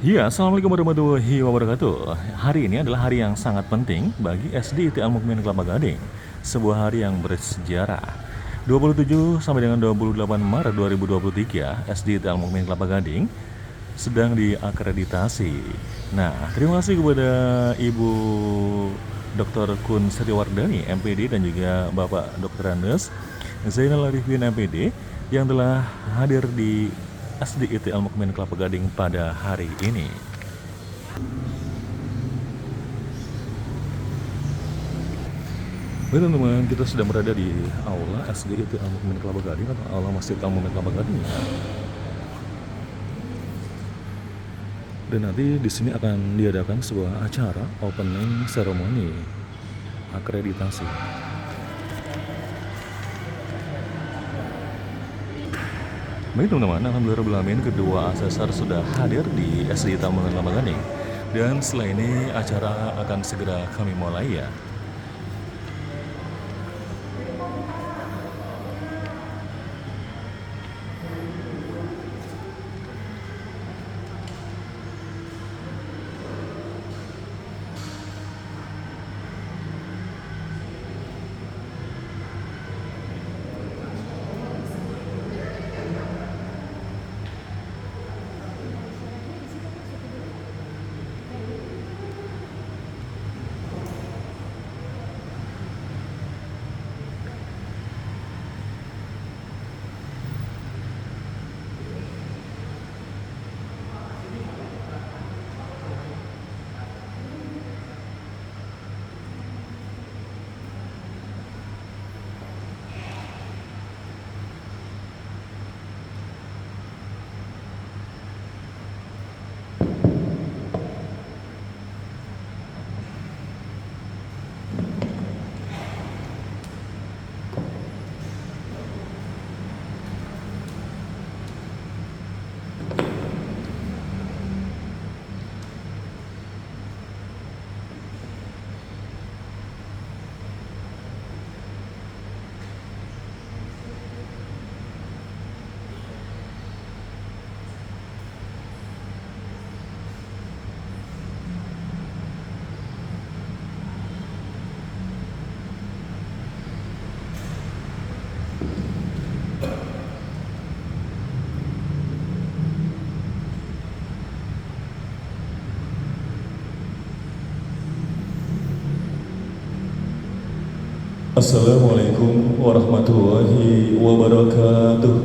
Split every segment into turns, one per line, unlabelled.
Ya, Assalamualaikum warahmatullahi wabarakatuh. Hari ini adalah hari yang sangat penting bagi SDIT Al-Mukmin Kelapa Gading. Sebuah hari yang bersejarah. 27 sampai dengan 28 Maret 2023, SDIT Al-Mukmin Kelapa Gading sedang diakreditasi. Nah, terima kasih kepada Ibu Dr. Kun Sriwardani, MPD, dan juga Bapak Dr. Andes Zainal Arifin, MPD, yang telah hadir di SDIT Al-Mukmin Kelapa Gading pada hari ini. Baik teman-teman, kita sedang berada di aula SDIT Al-Mukmin Kelapa Gading atau aula Masjid Al-Mukmin Kelapa Gading. Dan nanti di sini akan diadakan sebuah acara opening ceremony akreditasi. Baik teman-teman, alhamdulillah kedua asesor sudah hadir di SDIT Al-Mukmin Kelapa Gading. Dan setelah ini acara akan segera kami mulai ya. Assalamualaikum warahmatullahi wabarakatuh.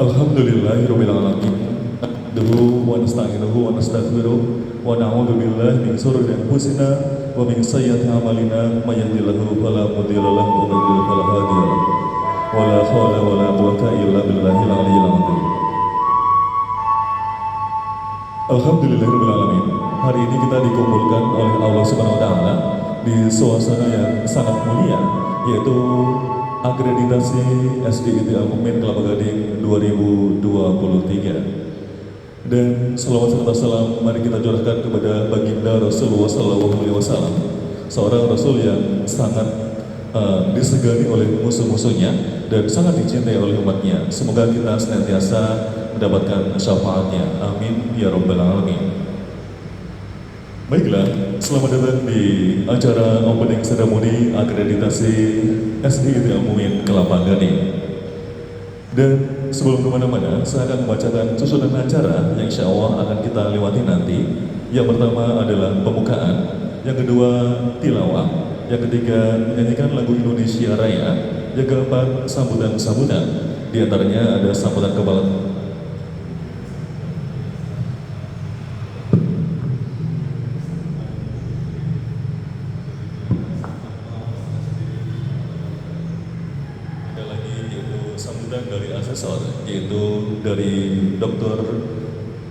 Alhamdulillahirabbil alamin. Nahmaduhu wa nasta'inuhu wa nastaghfiruh wa na'udzu billahi min shururi anfusina wa min sayyiati a'malina may yahdihillahu fala mudilla lahu wa may yudlil fala hadiya lahu. Wa la haula wa la quwwata illa billahil aliyyil azim. Alhamdulillahirabbil alamin. Hari ini kita dikumpulkan oleh Allah Subhanahu wa taala di suasana yang sangat mulia, yaitu akreditasi SDIT Al-Mukmin Kelapa Gading 2023. Dan selawat serta salam mari kita curahkan kepada baginda Rasulullah SAW, seorang Rasul yang sangat disegani oleh musuh-musuhnya dan sangat dicintai oleh umatnya. Semoga kita senantiasa mendapatkan syafaatnya. Amin ya rabbal alamin. Baiklah, selamat datang di acara opening ceremony akreditasi SDIT Al-Mukmin Kelapa Gading. Dan sebelum kemana-mana, saya akan membacakan susunan acara yang insya Allah akan kita lewati nanti. Yang pertama adalah pembukaan, yang kedua tilawah, yang ketiga menyanyikan lagu Indonesia Raya, yang keempat sambutan-sambutan. Di antaranya ada sambutan kepala sambutan dari asesor, yaitu dari Dr.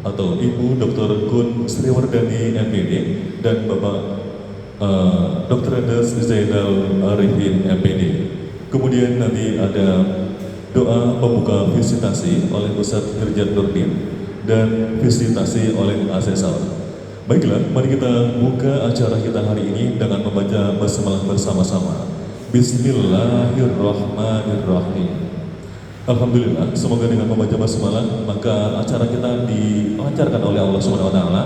atau Ibu Dr. Kun Sriwardani, MPD, dan Bapak Dr. Andes Zainal Arifin, MPD. Kemudian nanti ada doa pembuka visitasi oleh Ustadz Hirjan Nurdin dan visitasi oleh asesor. Baiklah, mari kita buka acara kita hari ini dengan membaca basmalah bersama-sama. Bismillahirrahmanirrahim. Alhamdulillah, semoga dengan membaca basmalah maka acara kita dilancarkan oleh Allah Subhanahu wa taala.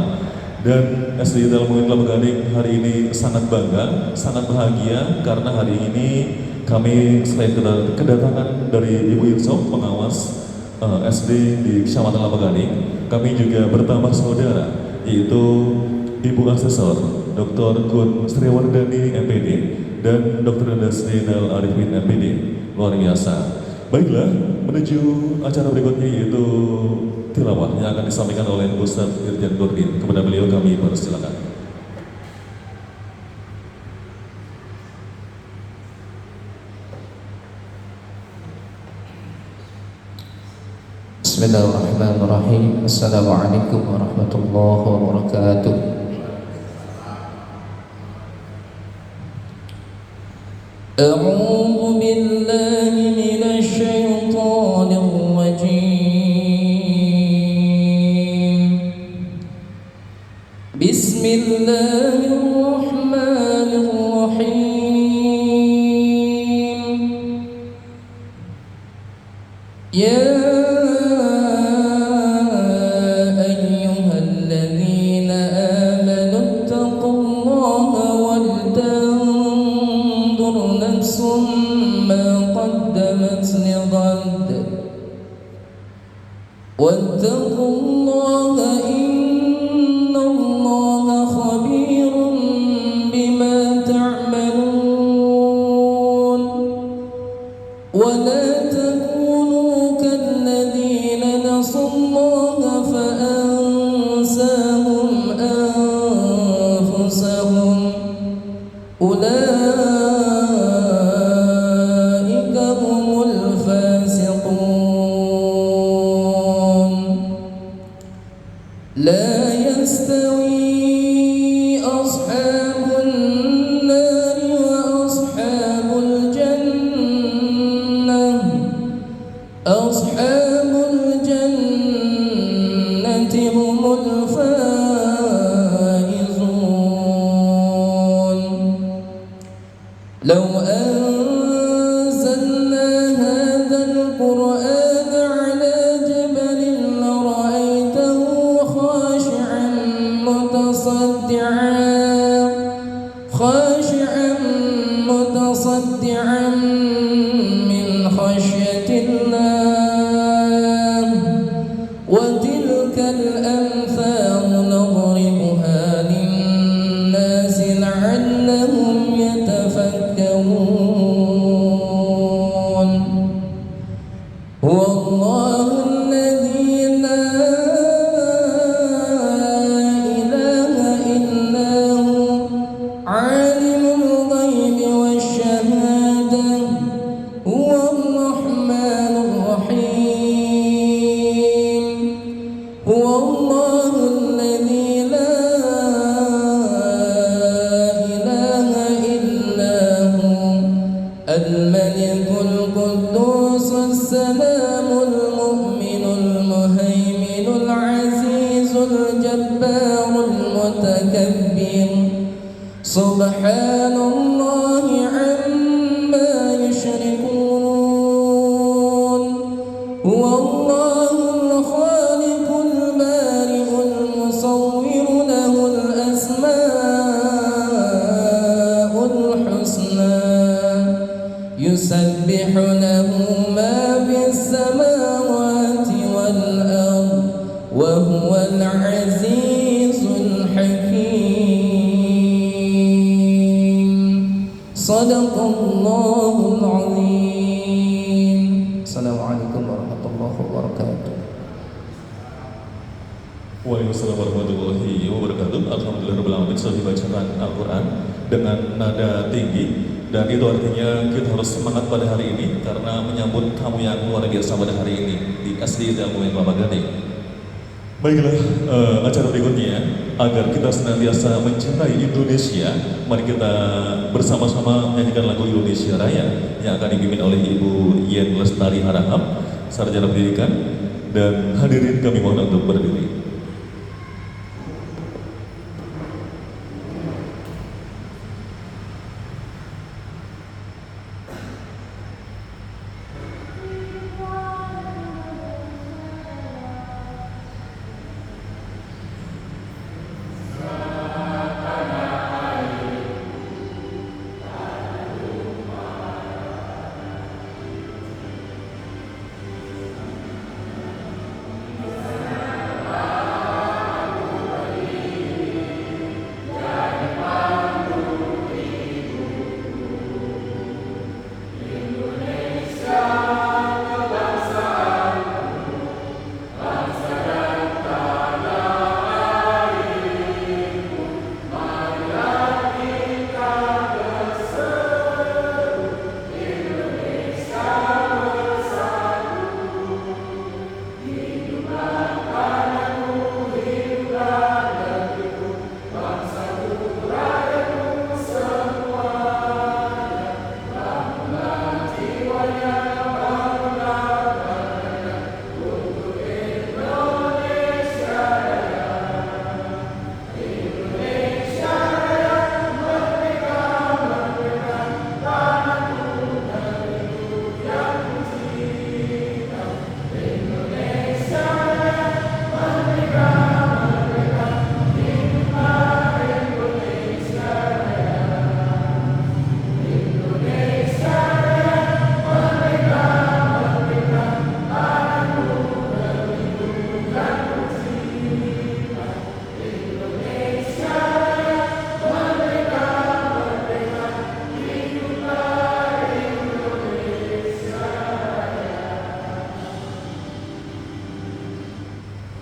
Dan SD Dalam Kelapa Gading hari ini sangat bangga, sangat bahagia karena hari ini kami selain kedatangan dari Ibu Irsom pengawas SD di Kecamatan Kelapa Gading, kami juga bertambah saudara yaitu Ibu Asesor Dr. Kun Sriwardani MPD dan Dr. Zainal Arifin MPD. Luar biasa. Baiklah, menuju acara berikutnya yaitu tilawah yang akan disampaikan oleh Ustaz Irjan Nurdin. Kepada beliau kami persilakan.
Bismillahirrahmanirrahim. Assalamualaikum warahmatullahi wabarakatuh. أعوذ بالله من الشيطان الرجيم. بسم الله الرحمن الرحيم. يا أيها الذين آمنوا اتقوا الله ولتنظر نفس ما قدمت لغد واتقوا الله إن الله خبير بما تعملون. ولا تكونوا كالذين نسوا الله فأنساهم أنفسهم أولئك هم الفاسقون. لا يستوي أصحاب النار وأصحاب الجنة. أصحاب الجنة هم الفائزون. لو أنزلنا هذا القرآن على جبل لرأيته خاشعا متصدعا من خشية الله. وتلك الأمثال نضربها للناس لعلهم يتفكرون. هو الله الذي لا إله إلا هو عالم الغيب والشهادة. هو الرحمن الرحيم. هو الله الذي لا إله إلا هو الملك القدوس السلام المؤمن المهيمن العزيز الجبار المتكبر. سبحان الله عما يشركون. هو الله الخالق البارئ المصور له الأسماء الحسنى. يسبح له ما في السماوات والأرض وهو العزيز الحكيم. صدق الله العظيم. السلام عليكم ورحمة الله وبركاته.
Waalaikumsalam warahmatullahi wabarakatuh. Alhamdulillahirrahmanirrahim. Sudah dibacakan Al-Quran dengan nada tinggi. Dan itu artinya kita harus semangat pada hari ini karena menyambut tamu yang luar biasa pada hari ini di SD Dalam Kelapa Gading. Baiklah, acara berikutnya agar kita senantiasa mencintai Indonesia, mari kita bersama-sama menyanyikan lagu Indonesia Raya yang akan dipimpin oleh Ibu Yen Lestari Harahap, sarjana pendidikan. Dan hadirin kami mohon untuk berdiri.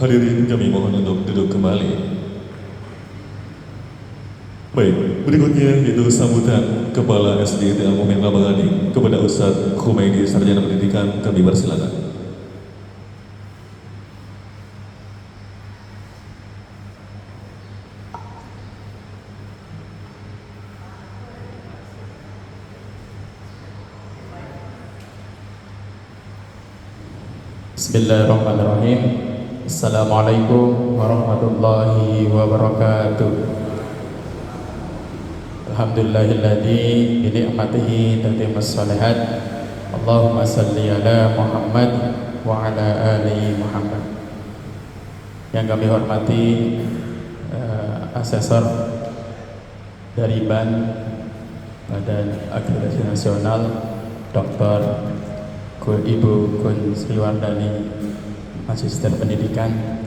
Hadirin kami mohon untuk duduk kembali. Baik, berikutnya yaitu sambutan Kepala SD Al Mu'min Kelapa Gading kepada Ustadz Khumaidi Sarjana Pendidikan, kami persilakan.
Bismillahirrahmanirrahim. Assalamualaikum warahmatullahi wabarakatuh. Alhamdulillahilladzi bi ni'matihi tatimmus shalihat. Allahumma salli ala Muhammad wa ala ali Muhammad. Yang kami hormati asesor dari Badan Akreditasi Nasional Dr. Ibu Kun Sriwardani, Magister Pendidikan,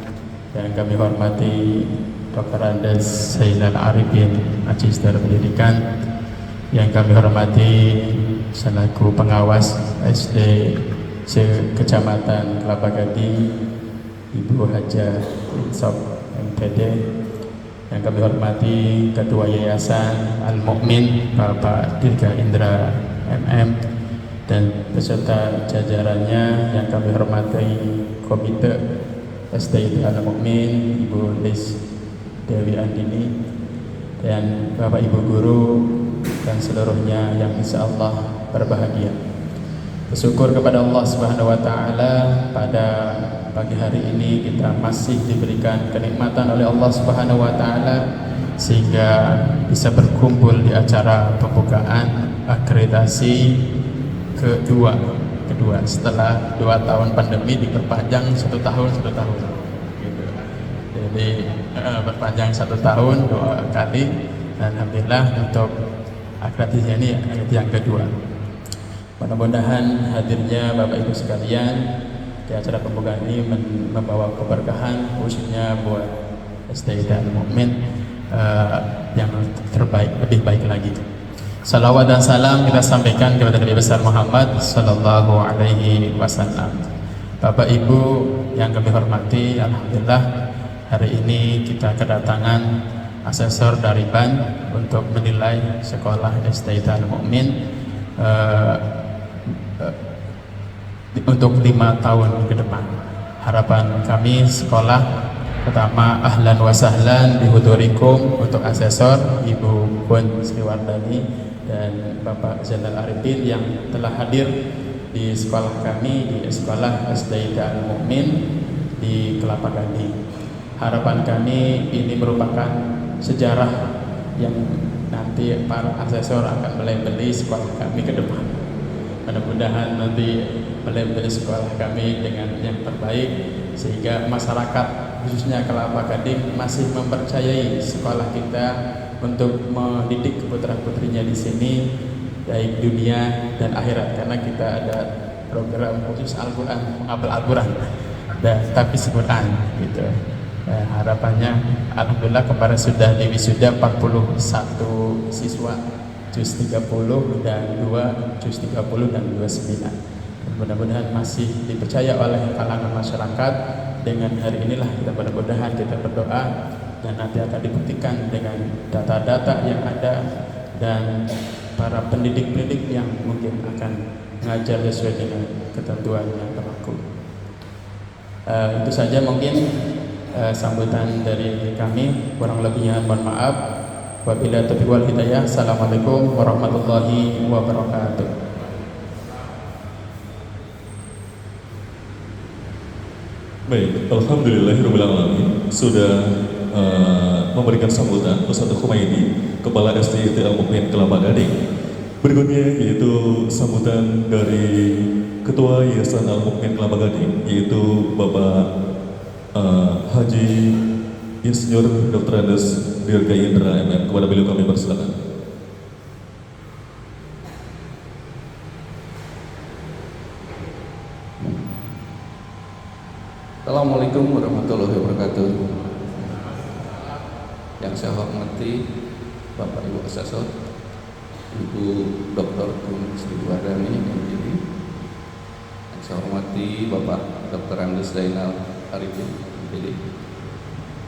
yang kami hormati Dr. Andes Zainal Arifin, Magister Pendidikan, yang kami hormati selaku pengawas SD Kecamatan Kelapa Gading, Ibu Haja Insop MPD, yang kami hormati Ketua Yayasan Al Mu'min Bapak Dirga Indra MM, dan beserta jajarannya yang kami hormati Komite SD Al Mu'min, Ibu Lis Dewi Andini, dan Bapak Ibu Guru dan seluruhnya yang insya Allah berbahagia. Bersyukur kepada Allah Subhanahu wa Ta'ala, pada pagi hari ini kita masih diberikan kenikmatan oleh Allah Subhanahu wa Ta'ala sehingga bisa berkumpul di acara pembukaan akreditasi kedua setelah 2 tahun pandemi diperpanjang 1 tahun gitu. Jadi berpanjang 1 tahun 2 kali, dan alhamdulillah untuk akreditasi ini yang kedua. Mudah-mudahan hadirnya Bapak Ibu sekalian di acara pembukaan ini membawa keberkahan khususnya buat SD Al Mu'min yang terbaik, lebih baik lagi. Salawat dan salam kita sampaikan kepada Nabi besar Muhammad Sallallahu Alaihi Wasallam. Bapak Ibu yang kami hormati, alhamdulillah hari ini kita kedatangan asesor dari BAN untuk menilai sekolah SD Al Mu'min untuk 5 tahun ke depan. Harapan kami sekolah pertama ahlan wa sahlan bihudurikum untuk asesor Ibu Kun Sriwardani dan Bapak Zainal Arifin yang telah hadir di sekolah kami, di sekolah SD Al Mu'min di Kelapa Gading. Harapan kami ini merupakan sejarah yang nanti para asesor akan melabeli sekolah kami ke depan. Mudah-mudahan nanti melabeli sekolah kami dengan yang terbaik sehingga masyarakat khususnya Kelapa Gading masih mempercayai sekolah kita untuk mendidik putra-putrinya di sini baik dunia dan akhirat, karena kita ada program khusus Al-Quran, menghafal Al-Quran dan tapis Quran gitu. Harapannya alhamdulillah kemarin sudah diwisuda 41 siswa juz 30 dan 2 juz 30 dan 29. Mudah-mudahan masih dipercaya oleh kalangan masyarakat. Dengan hari inilah kita mudah-mudahan kita berdoa dan nanti akan dibuktikan dengan data-data yang ada dan para pendidik-pendidik yang mungkin akan mengajar sesuai dengan ketentuan yang berlaku. Itu saja mungkin sambutan dari kami, kurang lebihnya mohon maaf. Wabillahi taufiq wal hidayah. Assalamualaikum warahmatullahi wabarakatuh.
Baik, alhamdulillahirrahmanirrahim. Sudah memberikan sambutan Ustadz Khumaidi, Kepala SD Al Mu'min Kelapa Gading. Berikutnya yaitu sambutan dari Ketua Yayasan Al Mu'min Kelapa Gading, yaitu Bapak Haji Insinyur Dr. Andes Dirga Indra MM. Kepada beliau kami persilakan.
Assalamualaikum warahmatullahi wabarakatuh. Yang saya hormati Bapak Ibu Asesor, Ibu Dr. Kun Sriwardani MPD. Yang saya hormati Bapak Dr. Andes Zainal Arifin MPD. Jadi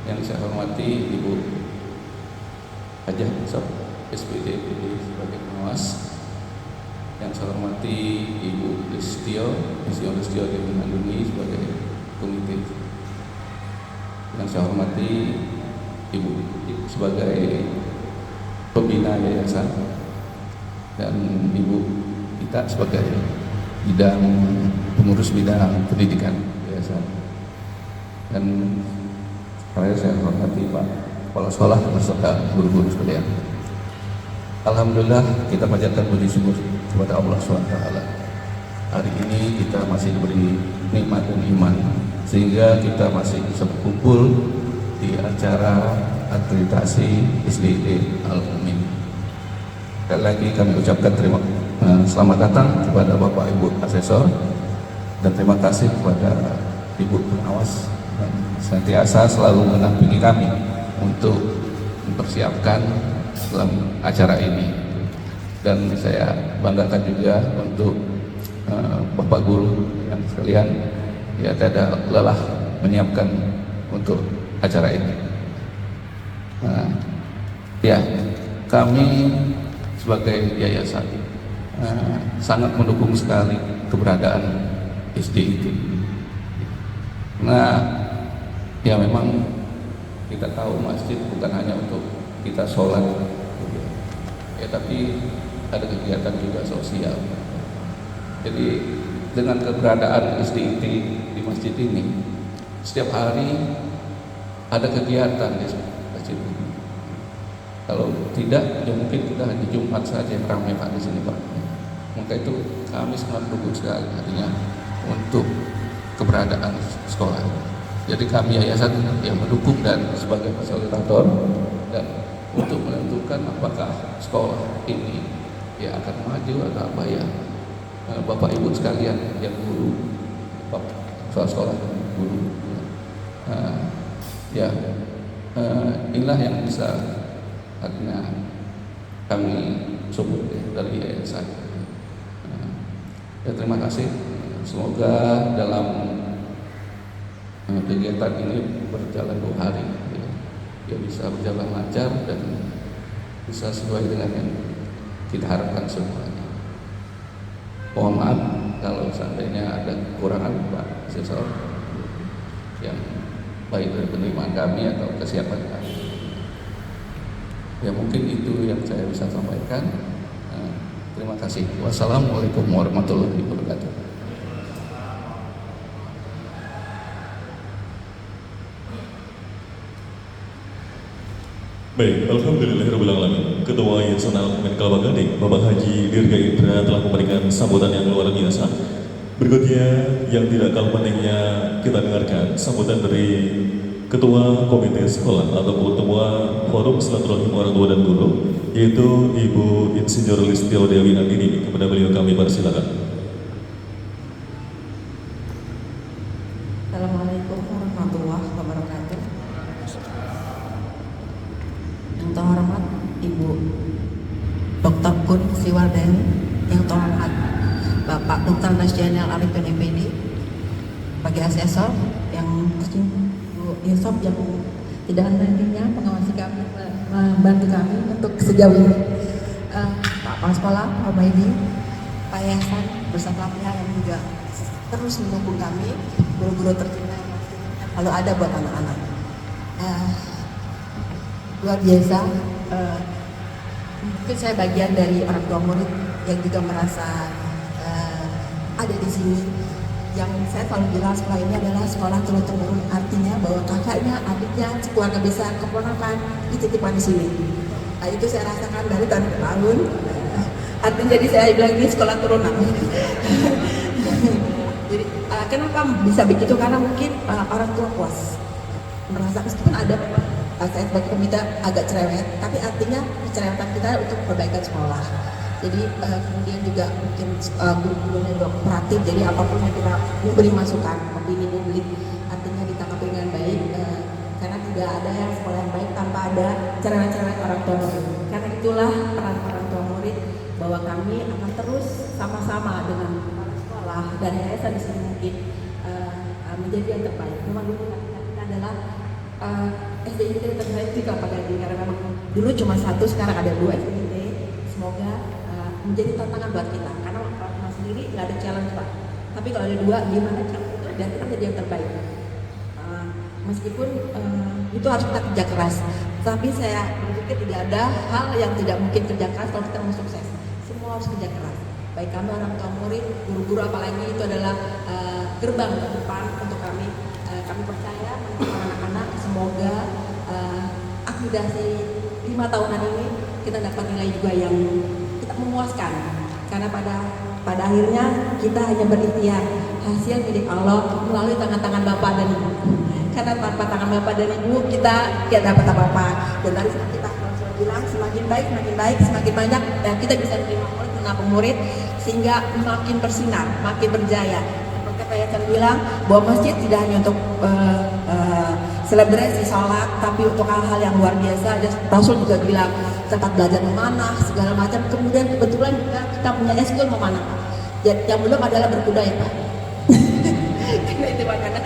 yang saya hormati Ibu Hajah Sob SPD sebagai pengawas, yang saya hormati Ibu Listio Dewi Manduni sebagai komite, yang saya hormati Ibu sebagai pembina yayasan, dan Ibu Ita sebagai pengurus bidang pendidikan yayasan, dan saya hormati Pak Kepala Sekolah beserta guru-guru sekalian. Alhamdulillah, kita panjatkan puji syukur kepada Allah SWT. Hari ini kita masih diberi nikmat dan iman sehingga kita masih bisa berkumpul di acara akreditasi SDIT Al-Mumin. Sekali lagi kami ucapkan selamat datang kepada Bapak Ibu Asesor, dan terima kasih kepada Ibu Pengawas yang senantiasa selalu mendampingi kami untuk mempersiapkan dalam acara ini. Dan saya banggakan juga untuk Bapak Guru yang sekalian, ya tidak lelah menyiapkan untuk acara ini. Ya, kami sebagai yayasan sangat mendukung sekali keberadaan SD itu. Nah, ya memang kita tahu masjid bukan hanya untuk kita sholat, ya, tapi ada kegiatan juga sosial. Jadi dengan keberadaan SDIT di masjid ini, setiap hari ada kegiatan di masjid ini. Kalau tidak, ya mungkin kita hanya Jumat saja yang ramai Pak di sini Pak. Maka itu kami sangat mendukung sekali artinya untuk keberadaan sekolah. Jadi kami yayasan yang mendukung dan sebagai fasilitator, dan untuk menentukan apakah sekolah ini ya akan maju atau apa ya. Bapak Ibu sekalian yang guru, soal sekolah guru, inilah yang bisa artinya kami support dari yayasan. Ya, terima kasih. Semoga dalam kegiatan ini berjalan 2 hari, ya bisa berjalan lancar dan bisa sesuai dengan yang kita harapkan semuanya. Mohon maaf kalau seandainya ada kekurangan Pak Asesor yang baik dari penerimaan kami atau kesiapan kami. Ya mungkin itu yang saya bisa sampaikan. Terima kasih. Wassalamualaikum warahmatullahi wabarakatuh.
Baik, alhamdulillahirrahmanirrahim. Ketua Yayasan Al-Mumin Kelapa Gading, Bapak Haji Dirga Indra telah memberikan sambutan yang luar biasa. Berikutnya yang tidak kalah pentingnya kita dengarkan sambutan dari Ketua Komite Sekolah atau Ketua Forum Silaturahim Orang Tua dan Guru, yaitu Ibu Insinyur Listio Dewi Andini. Kepada beliau kami persilakan.
Assalamualaikum warahmatullahi wabarakatuh. Yang terhormat Ibu Dr. Kun Siwardani, yang terhormat Bapak Dr. Nasjanel Arifin MPD, bagi asesor yang Bu Yusuf yang tidak henti-hentinya mengawasi kami, membantu kami untuk sejauh ini, Pak Kepala Sekolah, Pak Baidi, Pak Yayasan bersama pihak yang juga terus mendukung kami, guru-guru tercinta kalau ada buat anak-anak. Luar biasa. Mungkin saya bagian dari orang tua murid yang juga merasa ada di sini. Yang saya selalu bilang sekolah ini adalah sekolah turun-temurun, artinya bahwa kakaknya, adiknya, keluarga besar, keponakan dititipkan di sini. Nah, itu saya rasakan dari tahun ke tahun. Artinya jadi saya bilang ini sekolah turunan. Jadi kenapa bisa begitu? Karena mungkin orang tua puas merasa meskipun ada saya sebagai komite agak cerewet, tapi artinya kecerewetan kita untuk perbaikan sekolah. Jadi kemudian juga mungkin guru-gurunya juga kooperatif, jadi apapun yang kita memberi masukan, opini publik artinya ditanggapi dengan baik, karena tidak ada yang sekolah yang baik tanpa ada cerewet-cerewet orang tua murid. Karena itulah peran orang tua murid bahwa kami akan terus sama-sama dengan kepala sekolah dan yayasan di sini mungkin menjadi yang terbaik. Memang dulu kita adalah SDIT terbaik di Kelapa Gading, karena memang dulu cuma satu, sekarang ada 2 SDIT. Semoga menjadi tantangan buat kita, karena Mas sendiri nggak ada challenge Pak, tapi kalau ada 2 gimana cara itu dan kita jadi yang terbaik. Meskipun itu harus kita kerja keras, tapi saya berpikir tidak ada hal yang tidak mungkin kerja keras kalau kita mau sukses. Semua harus kerja keras, baik kami orang tua murid, guru-guru, apalagi itu adalah gerbang ke depan untuk kami. Kami percaya anak-anak, semoga akreditasi 5 tahunan ini kita dapat nilai juga yang kita memuaskan, karena pada akhirnya kita hanya berikhtiar, hasil milik Allah melalui tangan-tangan Bapak dan Ibu. Karena tanpa tangan Bapak dan Ibu kita tidak dapat apa-apa. Dan tadi seperti Pak Profesor bilang, semakin baik, semakin banyak dan kita bisa menerima murid, menampung murid, sehingga makin bersinar, makin berjaya. Seperti Pak Yasan bilang, bahwa masjid tidak hanya untuk selebrasi sholat, tapi untuk hal-hal yang luar biasa. Dan Rasul juga bilang tempat belajar memanah segala macam. Kemudian kebetulan juga kita punya eskul memanah. Yang belum adalah berkuda ya Pak. Karena itu makanya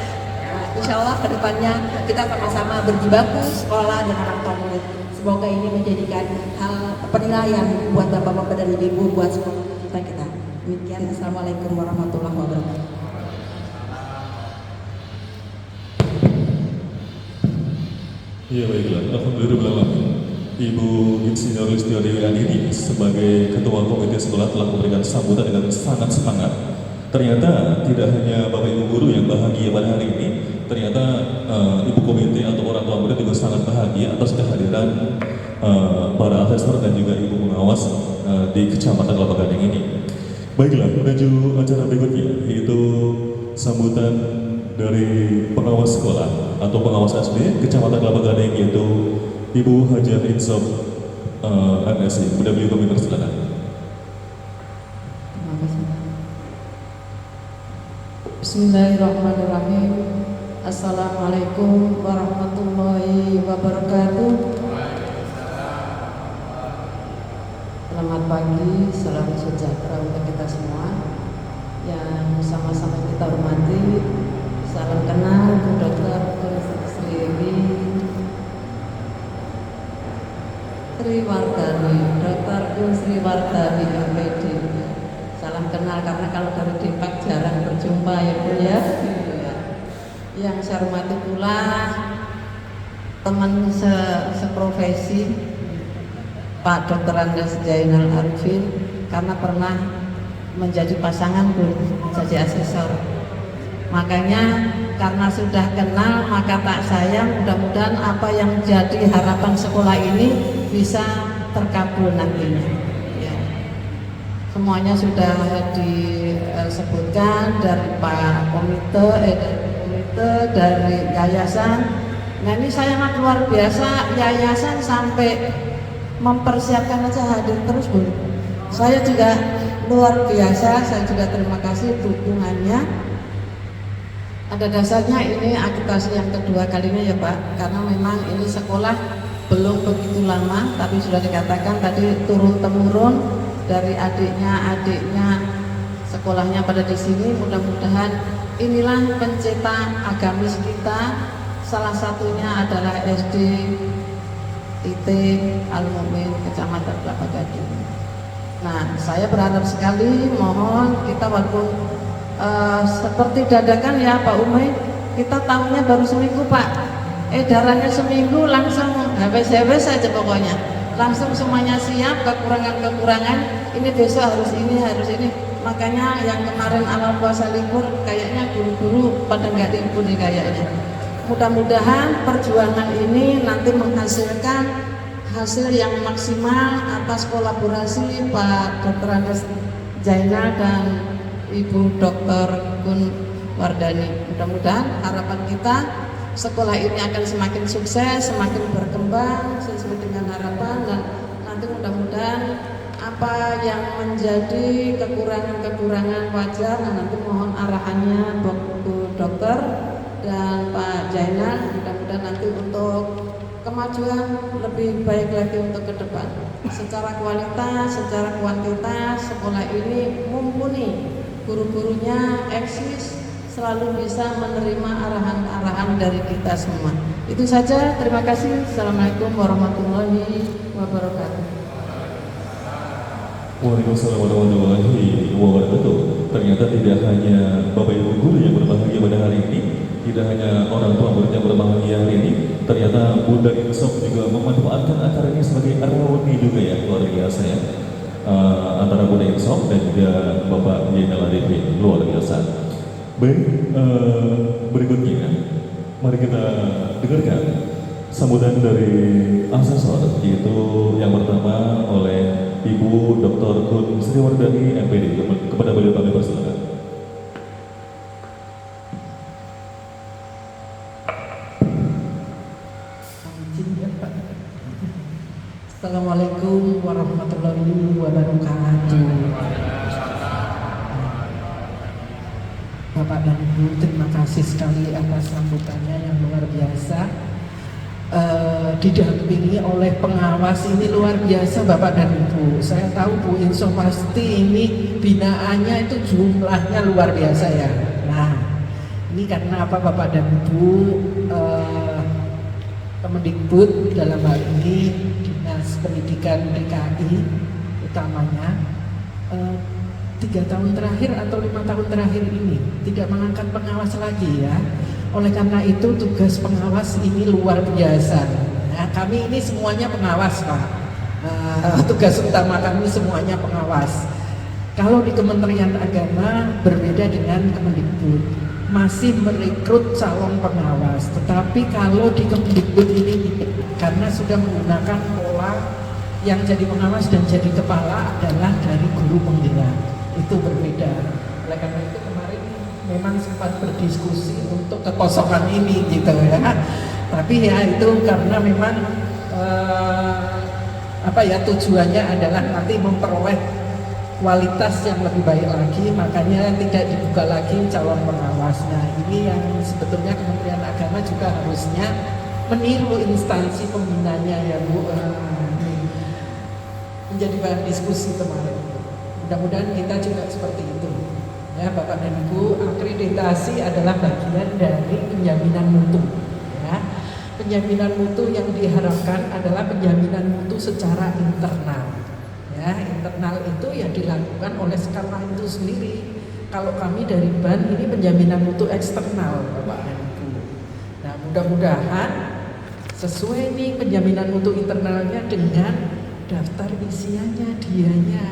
insya Allah kedepannya kita sama-sama berjibaku sekolah dan orang tua murid. Semoga ini menjadikan hal penilaian buat bapak-bapak dan ibu-ibu buat sekolah kita. Demikian, assalamualaikum warahmatullahi wabarakatuh.
Iya baiklah, alhamdulillah. Ibu Insinyur Listio Dewi Andini sebagai Ketua Komite Sekolah telah memberikan sambutan dengan sangat semangat. Ternyata tidak hanya Bapak Ibu Guru yang bahagia pada hari ini, ternyata Ibu Komite atau orang tua murid juga sangat bahagia atas kehadiran para asesor dan juga Ibu pengawas di Kecamatan Kelapa Gading ini. Baiklah, menuju acara berikutnya, yaitu sambutan dari pengawas sekolah atau pengawas SD Kecamatan Kelapa Gading, yaitu Ibu Hajar Insof MSI. Mudah beliau kami persilakan.
Bismillahirrahmanirrahim. Assalamualaikum warahmatullahi wabarakatuh. Selamat pagi, salam sejahtera untuk kita semua yang sama-sama kita hormati. Salam kenal Bu Dr. Sriwardani, Dr. Sriwardani MPD. Salam kenal, karena kalau dari Depak jarang berjumpa ya Bu ya. Yang saya hormati pula teman seprofesi Pak Dr. Andes Jainal Arifin, karena pernah menjadi pasangan Bu, jadi asesor. Makanya karena sudah kenal, maka tak sayang, mudah-mudahan apa yang jadi harapan sekolah ini bisa terkabul nantinya. Ya. Semuanya sudah disebutkan dari Pak Komite, dari yayasan. Nah ini sangat luar biasa, yayasan sampai mempersiapkan aja hadir terus Bu. Saya juga luar biasa, saya juga terima kasih dukungannya. Ada dasarnya ini akreditasi yang kedua kalinya ya Pak, karena memang ini sekolah belum begitu lama, tapi sudah dikatakan tadi turun temurun dari adiknya sekolahnya pada di sini. Mudah-mudahan inilah pencetak agamis kita, salah satunya adalah SD IT Al-Mu'min Kecamatan Kelapa Gading. Nah, saya berharap sekali, mohon kita walaupun seperti dadakan ya Pak Umay, kita tahunya baru seminggu Pak, edarannya seminggu langsung habis saja pokoknya, langsung semuanya siap, kekurangan ini besok harus ini. Makanya yang kemarin awal puasa libur kayaknya guru-guru pada nggak libur nih kayaknya. Mudah-mudahan perjuangan ini nanti menghasilkan hasil yang maksimal atas kolaborasi Pak Dr. Andes Jainal dan Ibu Dr. Gun Wardani. Mudah-mudahan harapan kita sekolah ini akan semakin sukses, semakin berkembang sesuai dengan harapan, dan nanti mudah-mudahan apa yang menjadi kekurangan wajar, nah nanti mohon arahannya Bu Dokter dan Pak Jainal, mudah-mudahan nanti untuk kemajuan lebih baik lagi untuk ke depan. Secara kualitas, secara kuantitas, sekolah ini mumpuni, guru-gurunya eksis, selalu bisa menerima arahan-arahan kebersamaan dari kita semua. Itu saja, terima kasih. Assalamualaikum warahmatullahi wabarakatuh.
Waalaikumsalam warahmatullahi wabarakatuh. Ternyata tidak hanya Bapak Ibu guru yang berbahagia pada hari ini, tidak hanya orang tua murid yang berbahagia hari ini, ternyata Bunda Insop juga memanfaatkan acara ini sebagai reuni juga ya, luar biasa ya. Antara Bunda Insop dan juga Bapak Zainal Arifin, luar biasa. Baik, berikutnya mari kita dengarkan sambutan dari asesor, yaitu yang pertama oleh Ibu Dr. Kun Sriwardani MPD. Kepada beliau kami persilakan.
Assalamualaikum warahmatullahi wabarakatuh. Bapak dan Ibu, terima kasih sekali atas sambutannya yang luar biasa. Didampingi oleh pengawas ini luar biasa Bapak dan Ibu. Saya tahu Bu Inso pasti ini binaannya itu jumlahnya luar biasa ya. Nah, ini karena apa Bapak dan Ibu? Kemendikbud dalam hal ini Dinas Pendidikan DKI utamanya 3 tahun terakhir atau 5 tahun terakhir ini tidak mengangkat pengawas lagi ya. Oleh karena itu tugas pengawas ini luar biasa. Nah, kami ini semuanya pengawas Pak. Tugas utama kami semuanya pengawas. Kalau di Kementerian Agama berbeda dengan Kemendikbud, masih merekrut calon pengawas. Tetapi kalau di Kemendikbud ini karena sudah menggunakan pola yang jadi pengawas dan jadi kepala adalah dari guru penggerak. Itu berbeda. Oleh karena itu kemarin memang sempat berdiskusi untuk kekosongan ini gitu ya. Tapi ya itu karena memang tujuannya adalah nanti memperoleh kualitas yang lebih baik lagi, makanya tidak dibuka lagi calon pengawas. Nah ini yang sebetulnya Kementerian Agama juga harusnya meniru instansi pembinanya ya Bu. Menjadi bahan diskusi kemarin. Mudah-mudahan kita juga seperti itu. Ya Bapak dan Ibu, akreditasi adalah bagian dari penjaminan mutu. Ya. Penjaminan mutu yang diharapkan adalah penjaminan mutu secara internal. Ya, internal itu ya dilakukan oleh sekolah itu sendiri. Kalau kami dari BAN ini penjaminan mutu eksternal, Bapak dan Ibu. Nah, mudah-mudahan sesuai nih penjaminan mutu internalnya dengan daftar isiannya dianya.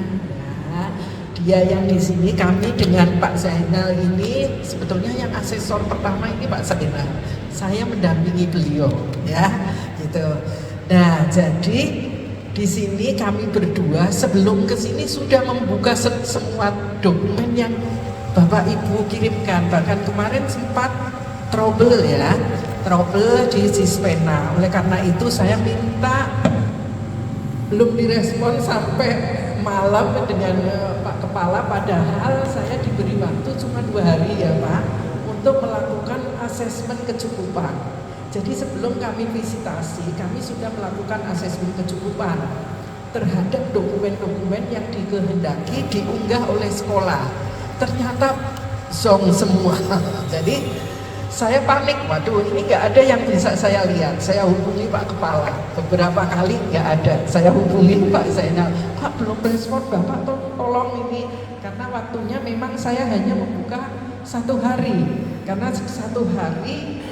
Ya, dia yang di sini kami dengan Pak Zainal ini sebetulnya yang asesor pertama ini Pak Zainal. Saya mendampingi beliau, ya, gitu. Nah, jadi di sini kami berdua sebelum ke sini sudah membuka semua dokumen yang Bapak Ibu kirimkan. Bahkan kemarin sempat trouble ya, trouble di Sispena. Oleh karena itu saya minta, belum direspon sampai malam dengan Pak Kepala. Padahal saya diberi waktu cuma 2 hari ya Pak, untuk melakukan asesmen kecukupan. Jadi sebelum kami visitasi, kami sudah melakukan asesmen kecukupan terhadap dokumen-dokumen yang dikehendaki diunggah oleh sekolah. Ternyata zong semua. Jadi saya panik, waduh ini nggak ada yang bisa saya lihat. Saya hubungi Pak Kepala, beberapa kali nggak ada. Saya hubungi Pak Zainal, Pak belum respon Bapak, tolong ini. Karena waktunya memang saya hanya membuka 1 hari. Karena 1 hari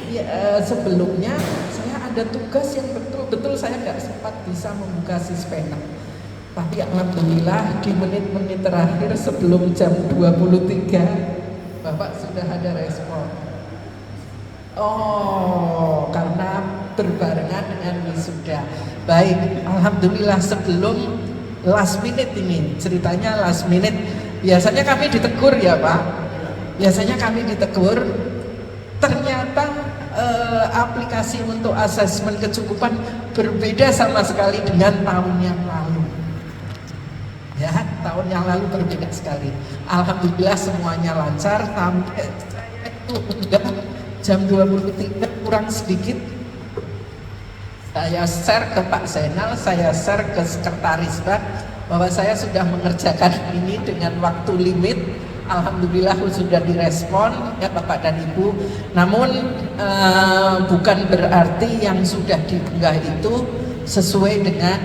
sebelumnya saya ada tugas yang betul-betul saya nggak sempat bisa membuka Sispena. Tapi alhamdulillah di menit-menit terakhir sebelum jam 23 Bapak sudah ada respon. Oh, karena berbarengan dengan wisuda. Baik, alhamdulillah sebelum last minute ini, ceritanya last minute. Biasanya kami ditegur ya Pak. Biasanya kami ditegur. Ternyata aplikasi untuk asesmen kecukupan berbeda sama sekali dengan tahun yang lalu. Ya, tahun yang lalu berbeda sekali. Alhamdulillah semuanya lancar sampai itu udah jam 23 kurang sedikit. Saya share ke Pak Zainal, saya share ke sekretaris Pak bahwa saya sudah mengerjakan ini dengan waktu limit. alhamdulillah sudah direspon ya Bapak dan Ibu. Namun bukan berarti yang sudah diunggah itu sesuai dengan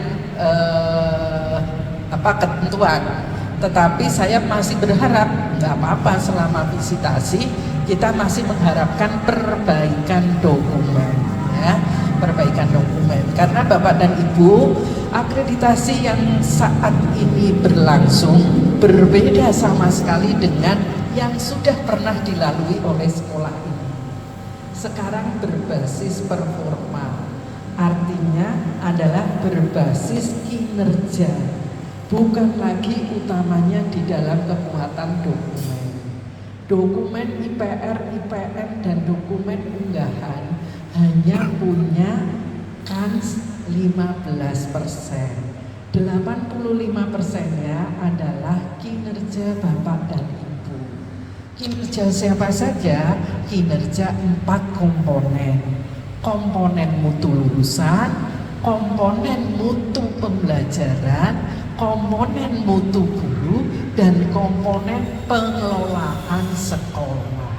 ketentuan. Tetapi saya masih berharap, nggak apa-apa selama visitasi, kita masih mengharapkan perbaikan dokumen, ya, perbaikan dokumen. Karena Bapak dan Ibu, akreditasi yang saat ini berlangsung berbeda sama sekali dengan yang sudah pernah dilalui oleh sekolah ini. Sekarang berbasis performa, artinya adalah berbasis kinerja, bukan lagi utamanya di dalam kekuatan dokumen. Dokumen IPR, IPM, dan dokumen unggahan hanya punya kans 15%. 85%-nya adalah kinerja Bapak dan Ibu. Kinerja siapa saja? Kinerja 4 komponen. Komponen mutu lulusan, komponen mutu pembelajaran, komponen mutu guru, dan komponen pengelolaan sekolah.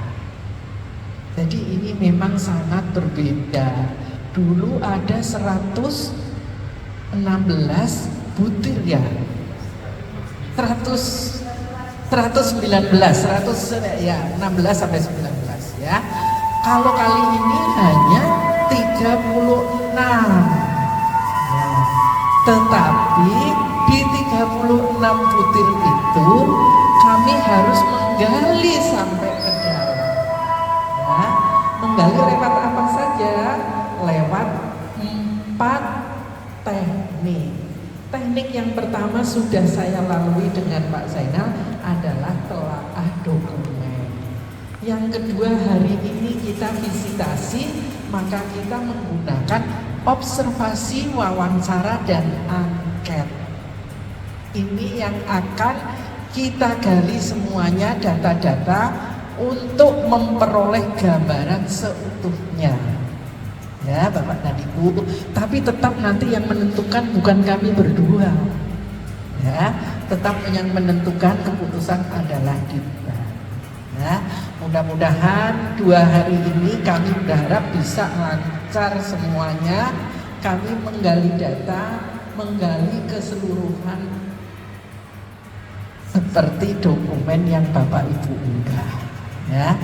Jadi ini memang sangat berbeda. Dulu ada 116 butir ya, 16 sampai 19 ya. Kalau kali ini hanya 36 ya. Tetapi di 36 butir itu kami harus menggali sampai ke dalam ya. Menggali lewat apa saja? Lewat 4 teknik. Teknik yang pertama sudah saya lalui dengan Pak Zainal adalah telaah dokumen. Yang kedua, hari ini kita visitasi, maka kita menggunakan observasi, wawancara, dan angket. Ini yang akan kita gali semuanya, data-data, untuk memperoleh gambaran seutuhnya. Ya Bapak dan Ibu, tapi tetap nanti yang menentukan bukan kami berdua, ya, tetap yang menentukan keputusan adalah kita. Ya, mudah-mudahan 2 hari ini kami berharap bisa lancar semuanya. Kami menggali data, menggali keseluruhan seperti dokumen yang Bapak Ibu unggah. Ya,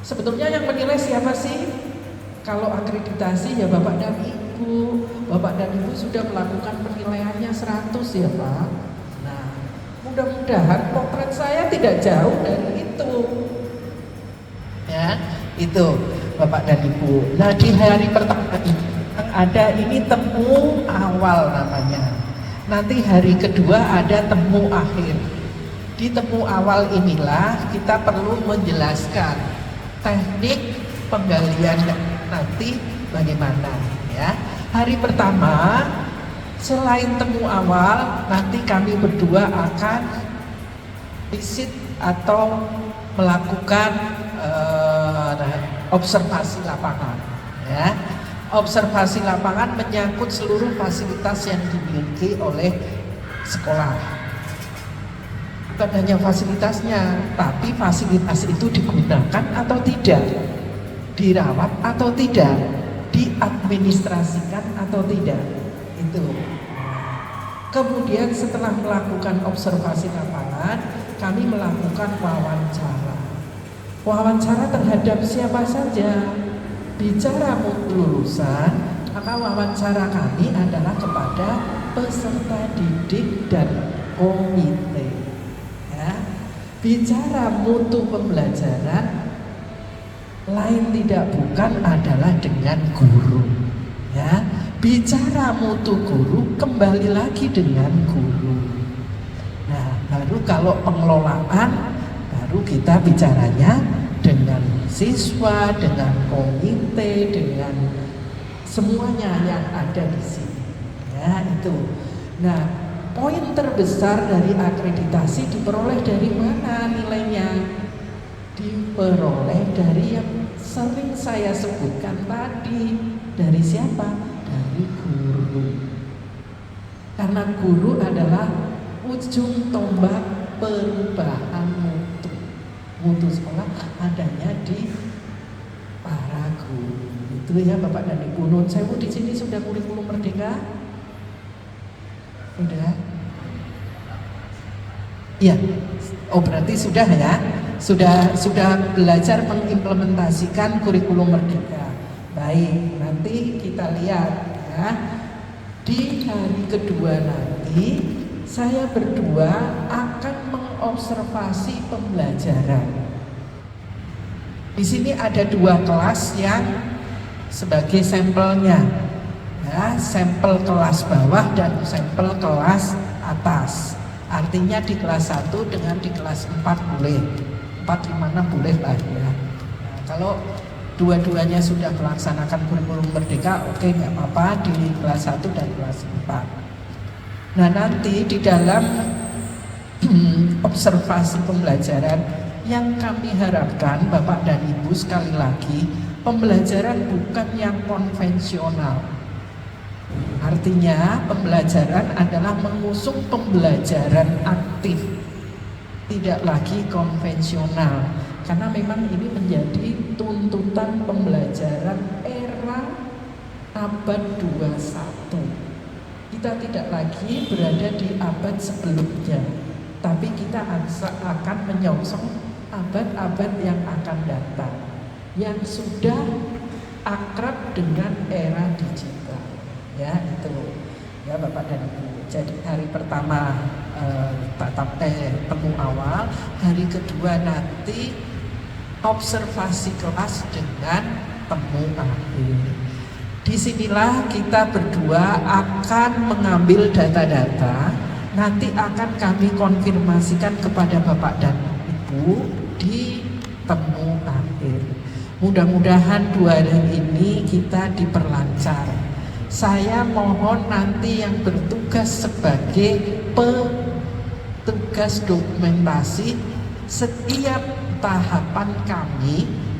sebetulnya yang menilai siapa sih? Kalau akreditasi ya Bapak dan Ibu. Bapak dan Ibu sudah melakukan penilaiannya 100 ya Pak. Nah, mudah-mudahan potret saya tidak jauh dari itu. Ya, itu Bapak dan Ibu. Nah, di hari pertama ini ada ini temu awal namanya. Nanti hari kedua ada temu akhir. Di temu awal inilah kita perlu menjelaskan teknik penggalian nanti bagaimana ya. Hari pertama selain temu awal, nanti kami berdua akan visit atau melakukan observasi lapangan ya. Observasi lapangan menyangkut seluruh fasilitas yang dimiliki oleh sekolah. Bukan hanya fasilitasnya, tapi fasilitas itu digunakan atau tidak, dirawat atau tidak, diadministrasikan atau tidak. Itu. Kemudian setelah melakukan observasi lapangan, kami melakukan wawancara. Wawancara terhadap siapa saja? Bicara mutu lulusan, maka wawancara kami adalah kepada peserta didik dan komite. Ya. Bicara mutu pembelajaran, lain tidak bukan adalah dengan guru. Ya, bicara mutu guru kembali lagi dengan guru. Nah, baru kalau pengelolaan, baru kita bicaranya dengan siswa, dengan komite, dengan semuanya yang ada di sini. Ya, itu. Nah, poin terbesar dari akreditasi diperoleh dari mana nilainya? Diperoleh dari yang sering saya sebutkan tadi. Dari siapa? Dari guru. Karena guru adalah ujung tombak perubahan mutu. mutu sekolah adanya di Paragu. Itu ya Bapak dan Ibu. Nun sewu di sini sudah kurikulum merdeka? Sudah? Iya. Oh berarti sudah ya? Sudah belajar mengimplementasikan kurikulum merdeka. Baik, nanti kita lihat ya. Di hari kedua nanti saya berdua akan mengobservasi pembelajaran. Di sini ada 2 kelas yang sebagai sampelnya, ya, sampel kelas bawah dan sampel kelas atas. Artinya di kelas 1 dengan di kelas 4 boleh, 4, 5, 6 boleh lah ya. Nah, kalau dua-duanya sudah melaksanakan kurikulum merdeka, oke, nggak apa-apa di kelas 1 dan kelas 4. Nah nanti di dalam observasi pembelajaran yang kami harapkan Bapak dan Ibu sekali lagi, pembelajaran bukan yang konvensional. Artinya pembelajaran adalah mengusung pembelajaran aktif, tidak lagi konvensional. Karena memang ini menjadi tuntutan pembelajaran era abad 21. Kita tidak lagi berada di abad sebelumnya, tapi kita akan menyongsong abad-abad yang akan datang, yang sudah akrab dengan era digital. Ya itu ya Bapak dan Ibu. Jadi hari pertama temu awal, hari kedua nanti observasi kelas dengan temu akhir. Disinilah kita berdua akan mengambil data-data, nanti akan kami konfirmasikan kepada Bapak dan Ibu di temu akhir. Mudah-mudahan 2 hari ini kita diperlancar. Saya mohon nanti yang bertugas sebagai petugas dokumentasi setiap tahapan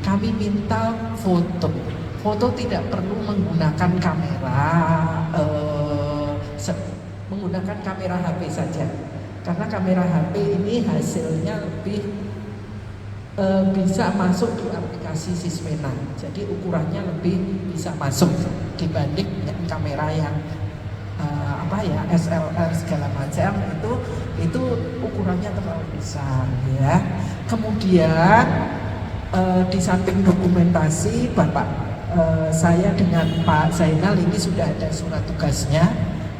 kami minta foto. Foto tidak perlu menggunakan kamera, menggunakan kamera HP saja. Karena kamera HP ini hasilnya lebih bisa masuk di aplikasi Siswena. Jadi ukurannya lebih bisa masuk dibanding dengan kamera yang SLR segala macam itu ukurannya terlalu besar ya. Kemudian di samping dokumentasi Bapak saya dengan Pak Zainal ini sudah ada surat tugasnya,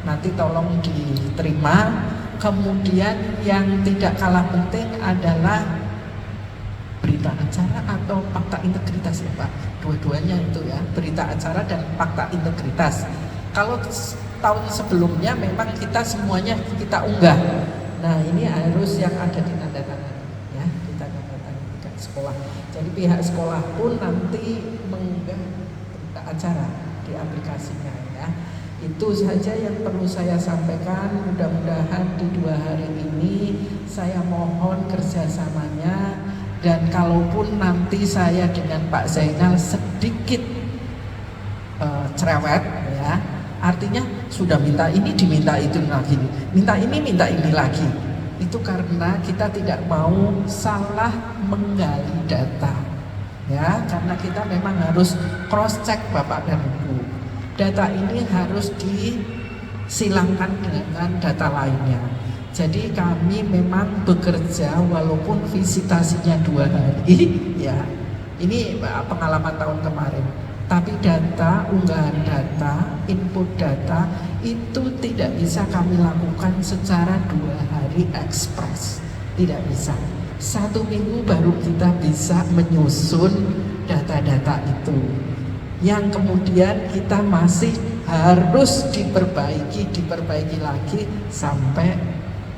nanti tolong diterima. Kemudian yang tidak kalah penting adalah berita acara atau fakta integritas ya Pak, dua-duanya itu ya, berita acara dan fakta integritas. Kalau tahun sebelumnya memang kita semuanya kita unggah, nah ini harus yang ada di tanda tangan ya, di tanda tangan pihak sekolah. Jadi pihak sekolah pun nanti mengunggah berita acara di aplikasinya ya. Itu saja yang perlu saya sampaikan. Mudah-mudahan di 2 hari ini saya mohon kerjasamanya. Dan kalaupun nanti saya dengan Pak Zainal sedikit cerewet ya, artinya sudah minta ini diminta itu lagi, minta ini lagi. Itu karena kita tidak mau salah menggali data ya, karena kita memang harus cross check Bapak dan Ibu. Data ini harus disilangkan dengan data lainnya. Jadi kami memang bekerja walaupun visitasinya 2 hari ya. Ini pengalaman tahun kemarin. Tapi data, unggahan data, input data itu tidak bisa kami lakukan secara 2 hari ekspres. Tidak bisa. 1 minggu baru kita bisa menyusun data-data itu. Yang kemudian kita masih harus diperbaiki lagi sampai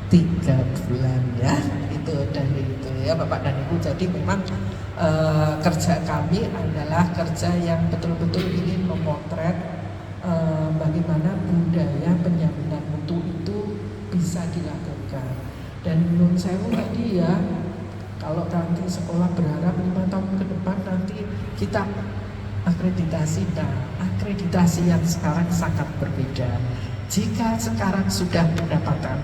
3 bulan ya, itu dari itu ya Bapak dan Ibu. Jadi memang kerja kami adalah kerja yang betul-betul ingin memotret bagaimana budaya penjaminan mutu itu bisa dilakukan. Dan menurut saya tadi ya, kalau nanti sekolah berharap 5 tahun ke depan nanti kita akreditasi, akreditasi yang sekarang sangat berbeda. Jika sekarang sudah mendapatkan,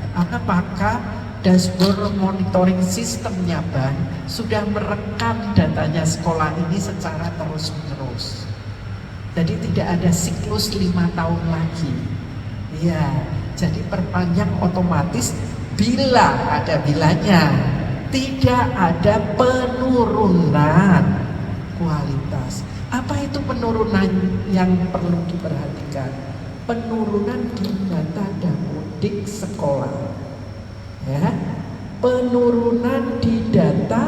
maka
dashboard monitoring sistemnya BAN sudah merekam datanya sekolah ini secara terus-menerus. Jadi tidak ada siklus 5 tahun lagi. Ya, jadi perpanjang otomatis bila ada bilanya. Tidak ada penurunan kualitas. Apa itu penurunan yang perlu diperhatikan? Penurunan di data mudik sekolah. Ya, penurunan di data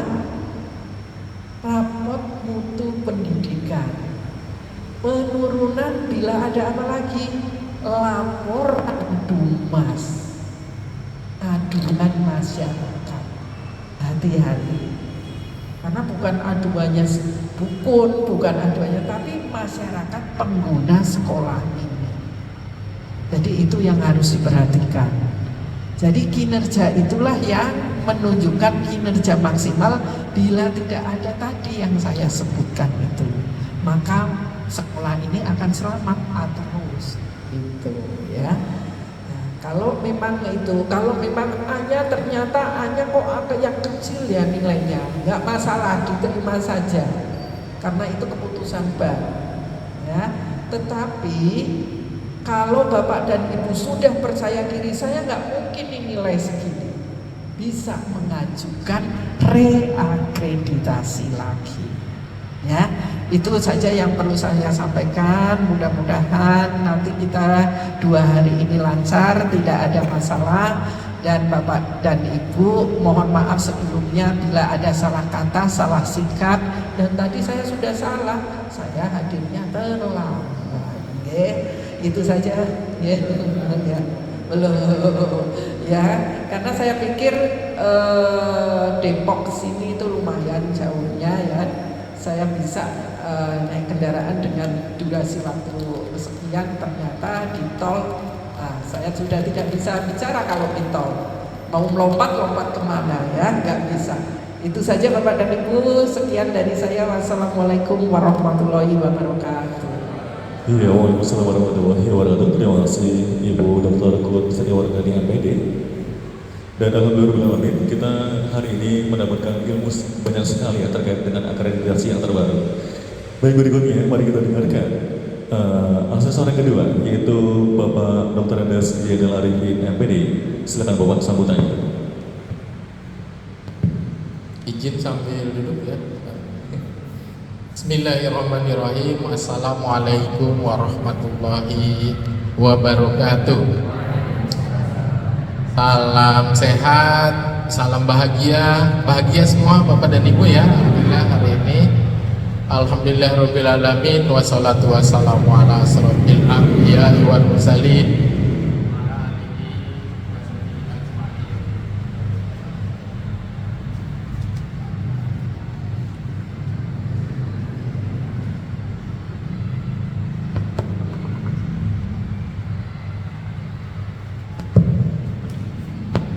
rapot mutu pendidikan, penurunan bila ada apa lagi, laporan dumas, aduan masyarakat. Hati-hati, karena bukan aduannya bukun, bukan aduannya, tapi masyarakat pengguna sekolah ini. Jadi itu yang harus diperhatikan. Jadi kinerja itulah yang menunjukkan kinerja maksimal. Bila tidak ada tadi yang saya sebutkan itu, maka sekolah ini akan selamat terus gitu ya. Nah, kalau memang hanya ternyata hanya kok agak yang kecil ya nilainya, nggak masalah, diterima saja karena itu keputusan BAN ya. Tetapi kalau Bapak dan Ibu sudah percaya diri, saya nggak mungkin nilai segini, bisa mengajukan reakreditasi lagi. Ya, itu saja yang perlu saya sampaikan. Mudah-mudahan nanti kita 2 hari ini lancar, tidak ada masalah. Dan Bapak dan Ibu mohon maaf sebelumnya bila ada salah kata, salah sikap. Dan tadi saya sudah salah, saya hadirnya terlambat. Itu saja ya, belum ya, karena saya pikir Depok ke sini itu lumayan jauhnya ya, saya bisa naik kendaraan dengan durasi waktu sekian, ternyata di tol saya sudah tidak bisa bicara kalau di tol, mau lompat kemana ya, nggak bisa. Itu saja Bapak dan Ibu, sekian dari saya. Wassalamualaikum warahmatullahi wabarakatuh.
Iya, waalaikumsalam warahmatullahi wabarakatuh. Terima kasih Ibu Dr. Kut Setiawardhani MPD. Dan alhamdulillah kita hari ini mendapatkan ilmu banyak sekali ya terkait dengan akreditasi yang terbaru. Baik, berikutnya mari kita dengarkan asesor yang kedua, yaitu Bapak Dr. Andes Yedel Arifin MPD. Silakan Bapak sambutannya.
Izin sambil duduk ya. Bismillahirrahmanirrahim. Assalamualaikum warahmatullahi wabarakatuh. Salam sehat, salam bahagia, bahagia semua Bapak dan Ibu ya. Alhamdulillah hari ini, alhamdulillahirabbil alamin, wassalatu wassalamu ala asrofil anbiya'i wal mursalin.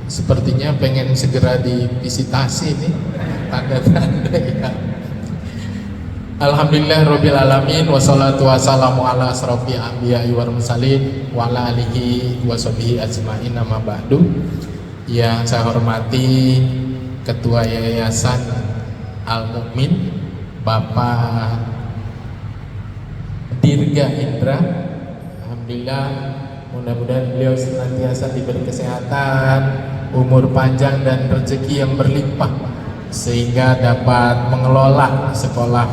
Sepertinya pengen segera divisitasi nih tanda-tanda ya. Alhamdulillah rabbil alamin, wassalatu wassalamu ala asrofil anbiya'i wal mursalin wa ala alihi wa sahbihi ajma'in, amma ba'du. Yang saya hormati Ketua Yayasan Al-Mukmin Bapak Dirga Indra. Alhamdulillah, mudah-mudahan beliau senantiasa diberi kesehatan, umur panjang dan rezeki yang berlimpah sehingga dapat mengelola sekolah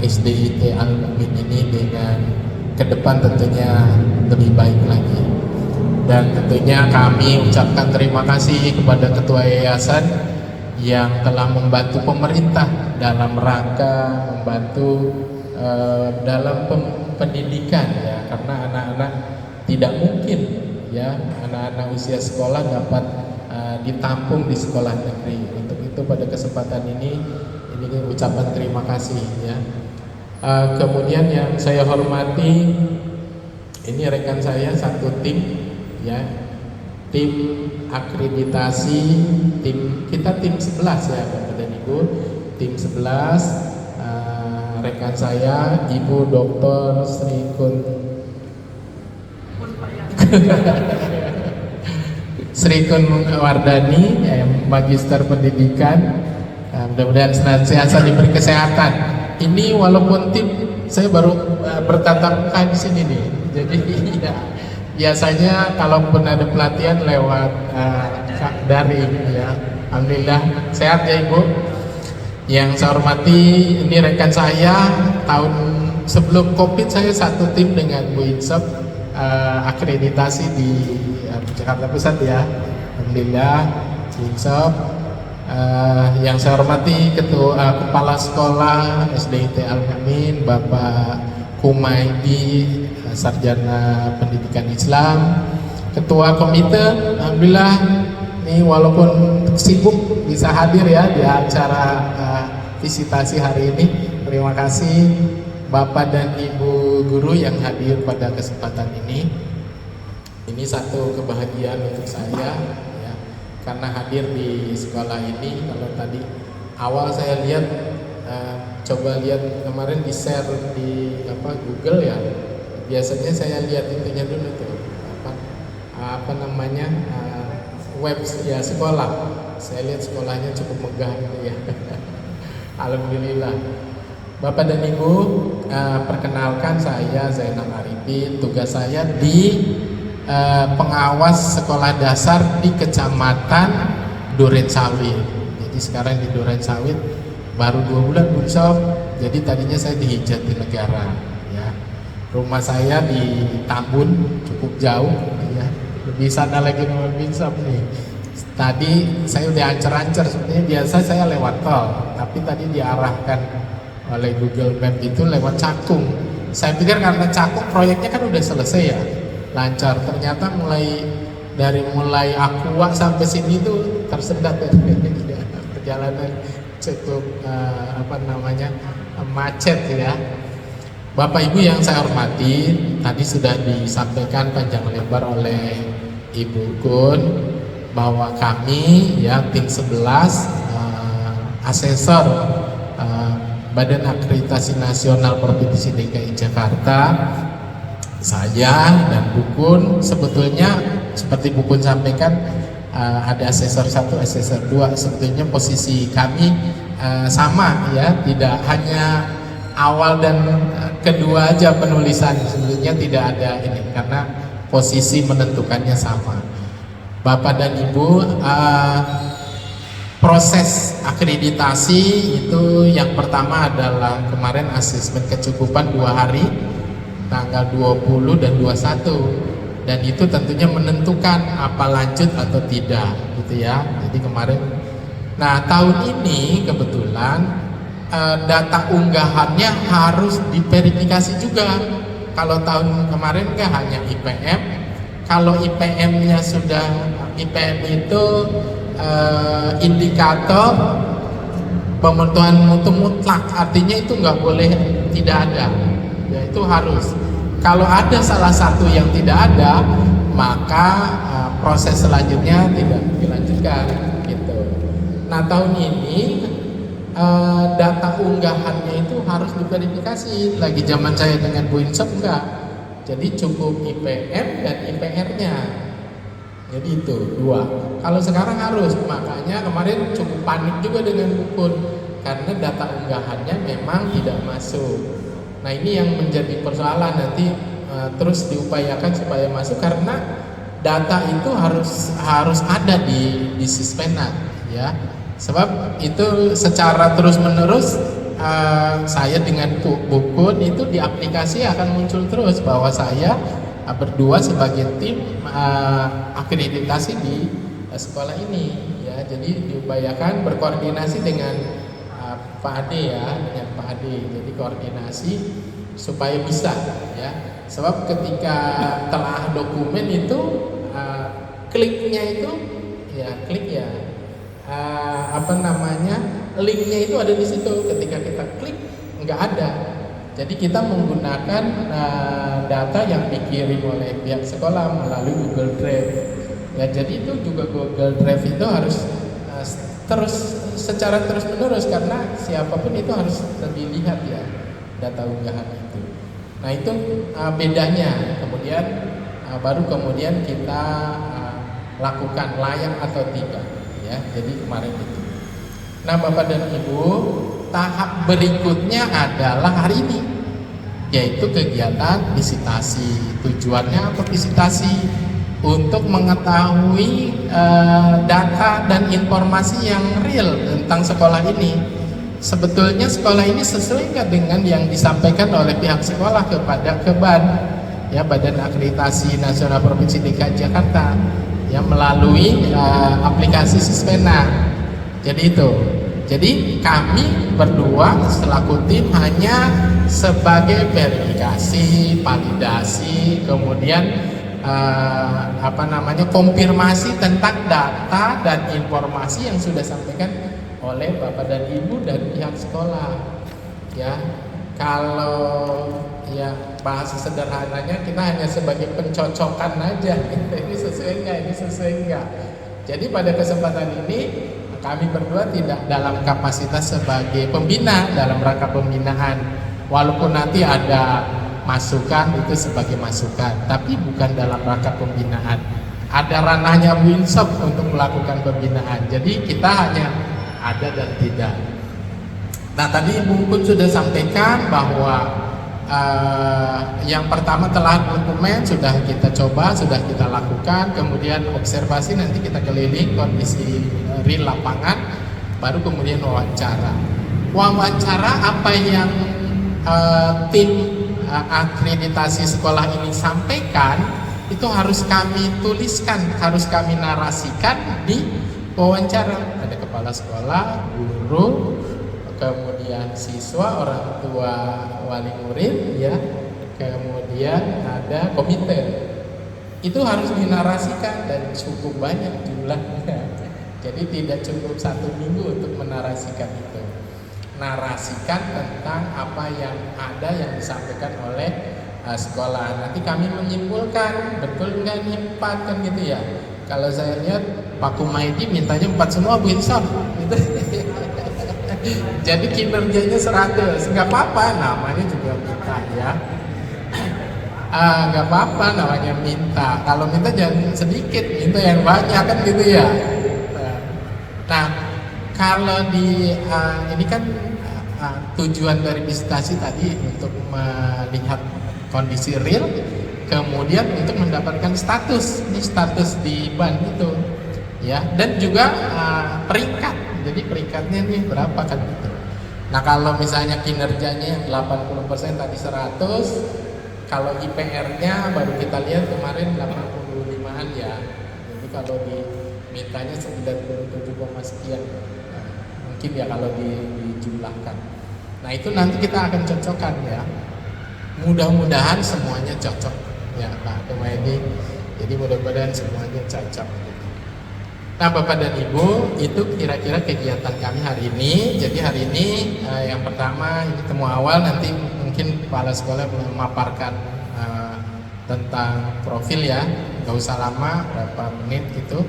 SDIT Al-Mukmin ini dengan ke depan tentunya lebih baik lagi. Dan tentunya kami ucapkan terima kasih kepada Ketua Yayasan yang telah membantu pemerintah dalam rangka membantu dalam pendidikan ya, karena anak-anak tidak mungkin ya, anak-anak usia sekolah dapat ditampung di sekolah negeri. Untuk itu pada kesempatan ini ucapan terima kasih ya. Kemudian yang saya hormati, ini rekan saya satu tim ya, tim akreditasi, kita tim 11 ya Bapak dan Ibu, tim 11. Rekan saya Ibu Dr. Sri Kun Wardani, Magister Pendidikan. Mudah-mudahan senantiasa diberi kesehatan. Ini walaupun tim saya baru bertatap muka di sini nih. Jadi ya, biasanya kalaupun ada pelatihan lewat daring ya. Alhamdulillah sehat ya Ibu. Yang saya hormati, ini rekan saya tahun sebelum Covid saya satu tim dengan Bu Insop akreditasi di Jakarta Pusat ya. Alhamdulillah Bu Insop. Yang saya hormati Kepala Sekolah SDIT Al-Mumin Bapak Kumaidi, Sarjana Pendidikan Islam, Ketua Komite. Alhamdulillah ini walaupun sibuk bisa hadir ya di acara visitasi hari ini. Terima kasih Bapak dan Ibu guru yang hadir pada kesempatan ini. Ini satu kebahagiaan untuk saya ya, karena hadir di sekolah ini. Kalau tadi awal saya lihat, coba lihat kemarin di share di Google ya, biasanya saya lihat itunya dulu tuh apa namanya web ya sekolah. Saya lihat sekolahnya cukup megah ya. Alhamdulillah. Bapak dan Ibu, perkenalkan saya Zainal Arifin. Tugas saya di pengawas sekolah dasar di Kecamatan Durensawit. Jadi sekarang di Durensawit baru 2 bulan Bu Insop. Jadi tadinya saya di Jatinegara ya. Rumah saya di Tambun, cukup jauh ya. Lebih sana lagi dengan Bu Insop nih. Tadi saya udah ancer-ancer, sebenarnya biasa saya lewat tol, tapi tadi diarahkan oleh Google Map itu lewat Cakung. Saya pikir karena Cakung proyeknya kan udah selesai ya, lancar. Ternyata dari mulai Aqua sampai sini tuh tersendat ya. Perjalanan cukup macet ya. Bapak Ibu yang saya hormati, tadi sudah disampaikan panjang lebar oleh Ibu Kun bahwa kami ya tim 11 asesor Badan Akreditasi Nasional Provinsi DKI Jakarta, saya dan Bu Kun, sebetulnya seperti Bu Kun sampaikan ada asesor 1, asesor 2. Sebetulnya posisi kami sama ya, tidak hanya awal dan kedua aja penulisan, sebetulnya tidak ada ini karena posisi menentukannya sama. Bapak dan Ibu, proses akreditasi itu yang pertama adalah kemarin asesmen kecukupan 2 hari, tanggal 20 dan 21, dan itu tentunya menentukan apa lanjut atau tidak gitu ya. Jadi kemarin, nah tahun ini kebetulan data unggahannya harus diverifikasi juga. Kalau tahun kemarin kan hanya IPM. Kalau IPM-nya sudah, IPM itu indikator pemenuhan mutu mutlak, artinya itu nggak boleh tidak ada ya, itu harus. Kalau ada salah satu yang tidak ada, maka proses selanjutnya tidak dilanjutkan gitu. Nah tahun ini data unggahannya itu harus diverifikasi. Lagi zaman saya dengan Bu Insop enggak, jadi cukup IPM dan IPR-nya. Jadi itu 2. Kalau sekarang harus, makanya kemarin cukup panik juga dengan Bu Kun karena data unggahannya memang tidak masuk. Nah ini yang menjadi persoalan, nanti terus diupayakan supaya masuk karena data itu harus ada di Sismenat ya. Sebab itu secara terus menerus saya dengan Bu Kun itu di aplikasi akan muncul terus bahwa saya berdua sebagai tim akreditasi di sekolah ini ya. Jadi diupayakan berkoordinasi dengan Pak Ade ya, dengan Pak Ade. Jadi koordinasi supaya bisa ya. Sebab ketika telah dokumen itu kliknya itu ya linknya itu ada di situ. Ketika kita klik nggak ada. Jadi kita menggunakan data yang dikirim oleh pihak sekolah melalui Google Drive. Ya, jadi itu juga Google Drive itu harus secara terus menerus karena siapapun itu harus dilihat ya data unggahan itu. Nah itu bedanya. Kemudian baru kemudian kita lakukan, layak atau tidak, ya. Jadi kemarin itu. Nah, Bapak dan Ibu, tahap berikutnya adalah hari ini, yaitu kegiatan visitasi. Tujuannya apa visitasi? Untuk mengetahui data dan informasi yang real tentang sekolah ini. Sebetulnya sekolah ini sesuai nggak dengan yang disampaikan oleh pihak sekolah kepada KEBAN, ya, Badan Akreditasi Nasional Provinsi DKI Jakarta, ya, melalui aplikasi Sisvena. Jadi itu. Jadi kami berdua selaku tim hanya sebagai verifikasi, validasi, kemudian konfirmasi tentang data dan informasi yang sudah disampaikan oleh Bapak dan Ibu dan pihak sekolah. Ya, kalau ya bahasa sederhananya kita hanya sebagai pencocokan aja. Ini sesuai nggak? Ini sesuai nggak? Jadi pada kesempatan ini kami berdua tidak dalam kapasitas sebagai pembina dalam rangka pembinaan, walaupun nanti ada masukan itu sebagai masukan, tapi bukan dalam rangka pembinaan. Ada ranahnya Winsob untuk melakukan pembinaan. Jadi kita hanya ada dan tidak. Nah, tadi Ibu pun sudah sampaikan bahwa yang pertama telah dokumen sudah kita coba, sudah kita lakukan, kemudian observasi, nanti kita keliling kondisi real lapangan, baru kemudian wawancara. Wawancara apa yang tim akreditasi sekolah ini sampaikan itu harus kami tuliskan, harus kami narasikan di wawancara. Ada kepala sekolah, guru, kemudian siswa, orang tua, wali murid, ya, kemudian ada komite. Itu harus dinarasikan dan cukup banyak jumlahnya. Jadi tidak cukup 1 minggu untuk menarasikan itu. Narasikan tentang apa yang ada yang disampaikan oleh sekolah. Nanti kami menyimpulkan betul nggak nih 4 kan gitu ya. Kalau saya lihat Pak Kumaidi mintanya 4 semua Bu Insaf gitu. Jadi kinerjanya 100, nggak apa-apa, namanya juga minta, ya. Nggak apa-apa namanya minta. Kalau minta jangan sedikit, minta yang banyak kan gitu ya. Nah, kalau di ini kan tujuan dari visitasi tadi untuk melihat kondisi real, kemudian untuk mendapatkan status, ini status di BAN itu, ya, dan juga peringkat. Jadi peringkatnya nih berapa kan gitu. Nah, kalau misalnya kinerjanya yang 80% tadi 100, kalau IPR-nya baru kita lihat kemarin 85-an ya. Jadi kalau dimintanya 97, sekian. Mungkin ya kalau dijumlahkan. Nah, itu nanti kita akan cocokkan ya. Mudah-mudahan semuanya cocok ya Pak Kumaidi. Jadi mudah-mudahan semuanya cocok. Nah, Bapak dan Ibu, itu kira-kira kegiatan kami hari ini. Jadi hari ini yang pertama ini temu awal, nanti mungkin kepala sekolah memaparkan tentang profil ya, nggak usah lama, berapa menit gitu.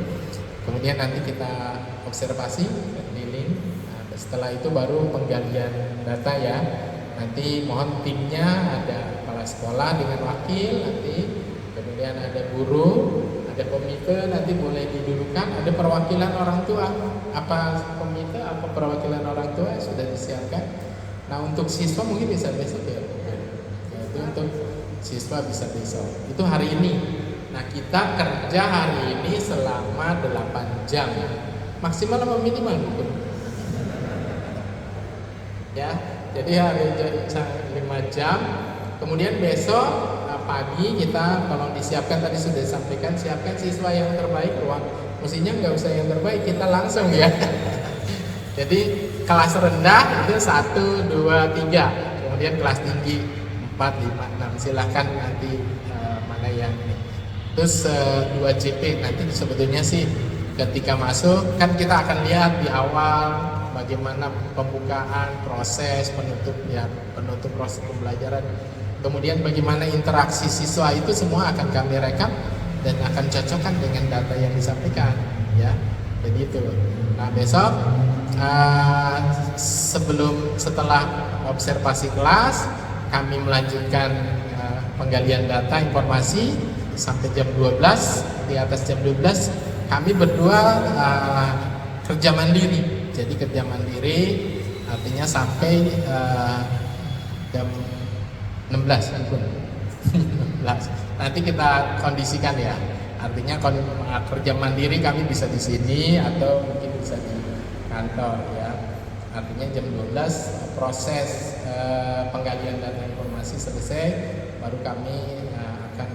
Kemudian nanti kita observasi, keliling. Nah, setelah itu baru penggalian data ya. Nanti mohon timnya ada kepala sekolah dengan wakil, nanti kemudian ada guru, ada komite, nanti boleh didudukan, ada perwakilan orang tua. Apa komite, apa perwakilan orang tua sudah disiapkan. Nah, untuk siswa mungkin bisa besok ya. Itu untuk siswa bisa besok. Itu hari ini. Nah, kita kerja hari ini selama 8 jam. Maksimal apa minimal bukan? Ya, jadi hari ini 5 jam. Kemudian besok pagi kita tolong disiapkan, tadi sudah disampaikan, siapkan siswa yang terbaik, ruang mestinya nggak usah yang terbaik, kita langsung ya. Jadi kelas rendah itu 1, 2, 3, kemudian kelas tinggi 4, 5, 6, silahkan nanti mana yang ini. Terus 2 JP nanti sebetulnya sih ketika masuk kan kita akan lihat di awal bagaimana pembukaan, proses, penutup proses pembelajaran. Kemudian bagaimana interaksi siswa itu semua akan kami rekam dan akan cocokkan dengan data yang disampaikan, ya. Jadi itu. Nah, besok setelah observasi kelas, kami melanjutkan penggalian data informasi sampai jam 12. Di atas jam 12 kami berdua kerja mandiri. Jadi kerja mandiri artinya sampai jam 16 pun. 16. Nanti kita kondisikan ya. Artinya kerja mandiri kami bisa di sini atau mungkin bisa di kantor ya. Artinya jam 12 proses penggalian data informasi selesai, baru kami akan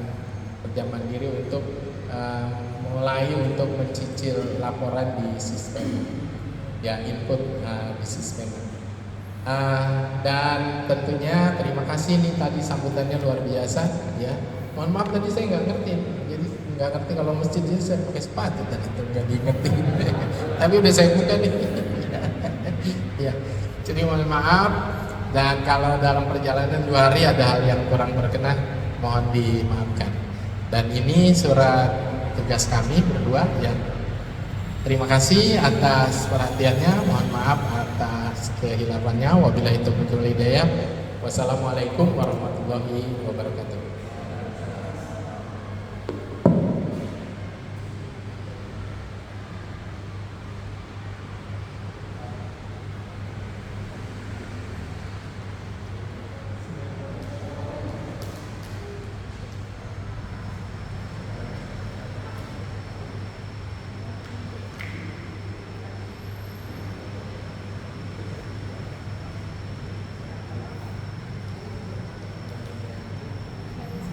kerja mandiri untuk mulai untuk mencicil laporan di sistem ya, input di sistem. Dan tentunya terima kasih nih, tadi sambutannya luar biasa ya. Mohon maaf tadi saya nggak ngerti, jadi nggak ngerti kalau masjid, jadi saya pakai sepatu tadi itu nggak diingetin. Tapi udah saya buka nih. Ya, jadi mohon maaf, dan kalau dalam perjalanan 2 hari ada hal yang kurang berkenan, mohon dimaafkan. Dan ini surat tugas kami berdua ya. Terima kasih atas perhatiannya, mohon maaf atas kehilafannya. Wabillahi taufiq wal hidayah. Wassalamualaikum warahmatullahi wabarakatuh.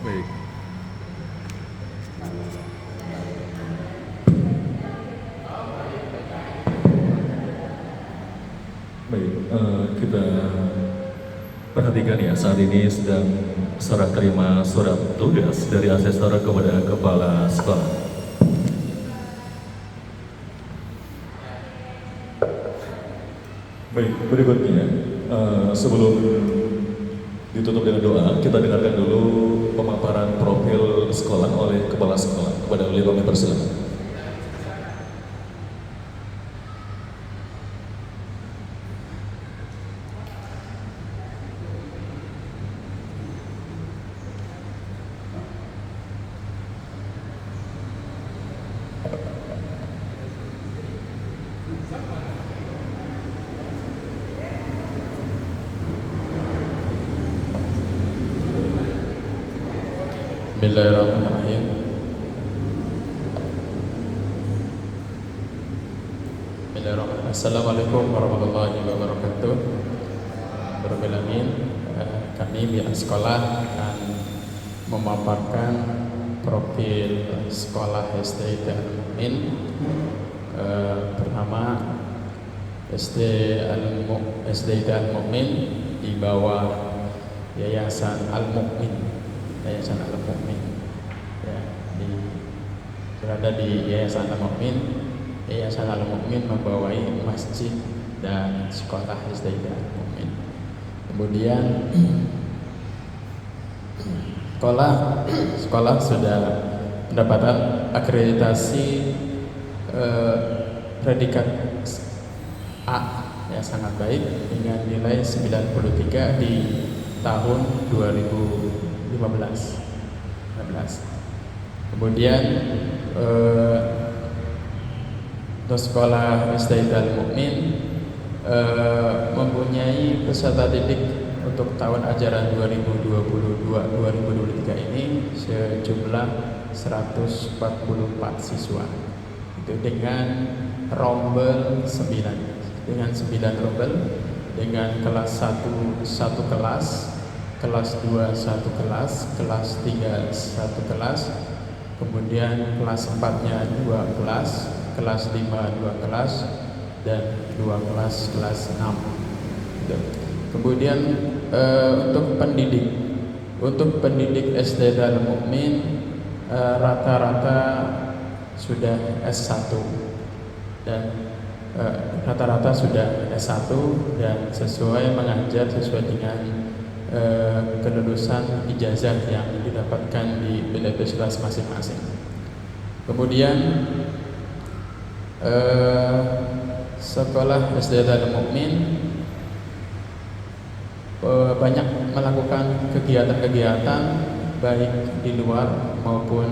Baik. Baik, kita perhatikan ya, saat ini sedang serah terima surat tugas dari asesor kepada kepala sekolah. Baik, berikutnya sebelum ditutup dengan doa, kita dengarkan dulu pemaparan profil sekolah oleh kepala sekolah. Kepada beliau kami persilakan.
Bismillahirrahmanirrahim. Bismillahirrahmanirrahim. Assalamualaikum warahmatullahi wabarakatuh. Berbilamin, kami pihak sekolah akan memaparkan profil sekolah SD dan Mukmin. Pertama, SD dan Mukmin di bawah Yayasan Al-Mukmin. Yayasan Al-Mukmin ya, berada di Yayasan Al-Mukmin. Yayasan Al-Mukmin membawai masjid dan sekolah SD Al-Mukmin. Kemudian sekolah sudah mendapatkan akreditasi predikat A ya, sangat baik dengan nilai 93 di tahun 2015. Kemudian untuk sekolah SD Al-Mukmin mempunyai peserta didik untuk tahun ajaran 2022-2023 ini sejumlah 144 siswa. Itu dengan rombel 9, dengan 9 rombel, dengan kelas 1 1 kelas, kelas 2 1 kelas, kelas 3 1 kelas, kemudian kelas 4-nya 2 kelas, kelas 5 2 kelas, dan 2 kelas 6. Kemudian untuk pendidik SD Al-Mukmin rata-rata sudah S1 dan rata-rata sudah S1 dan sesuai mengajar sesuai dengan kelulusan ijazah yang didapatkan di universitas masing-masing. Kemudian sekolah SD Al-Mukmin banyak melakukan kegiatan-kegiatan baik di luar maupun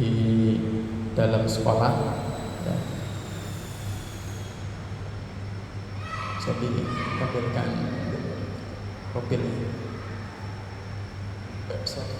di dalam sekolah. Bisa ditampilkan profilnya. Website.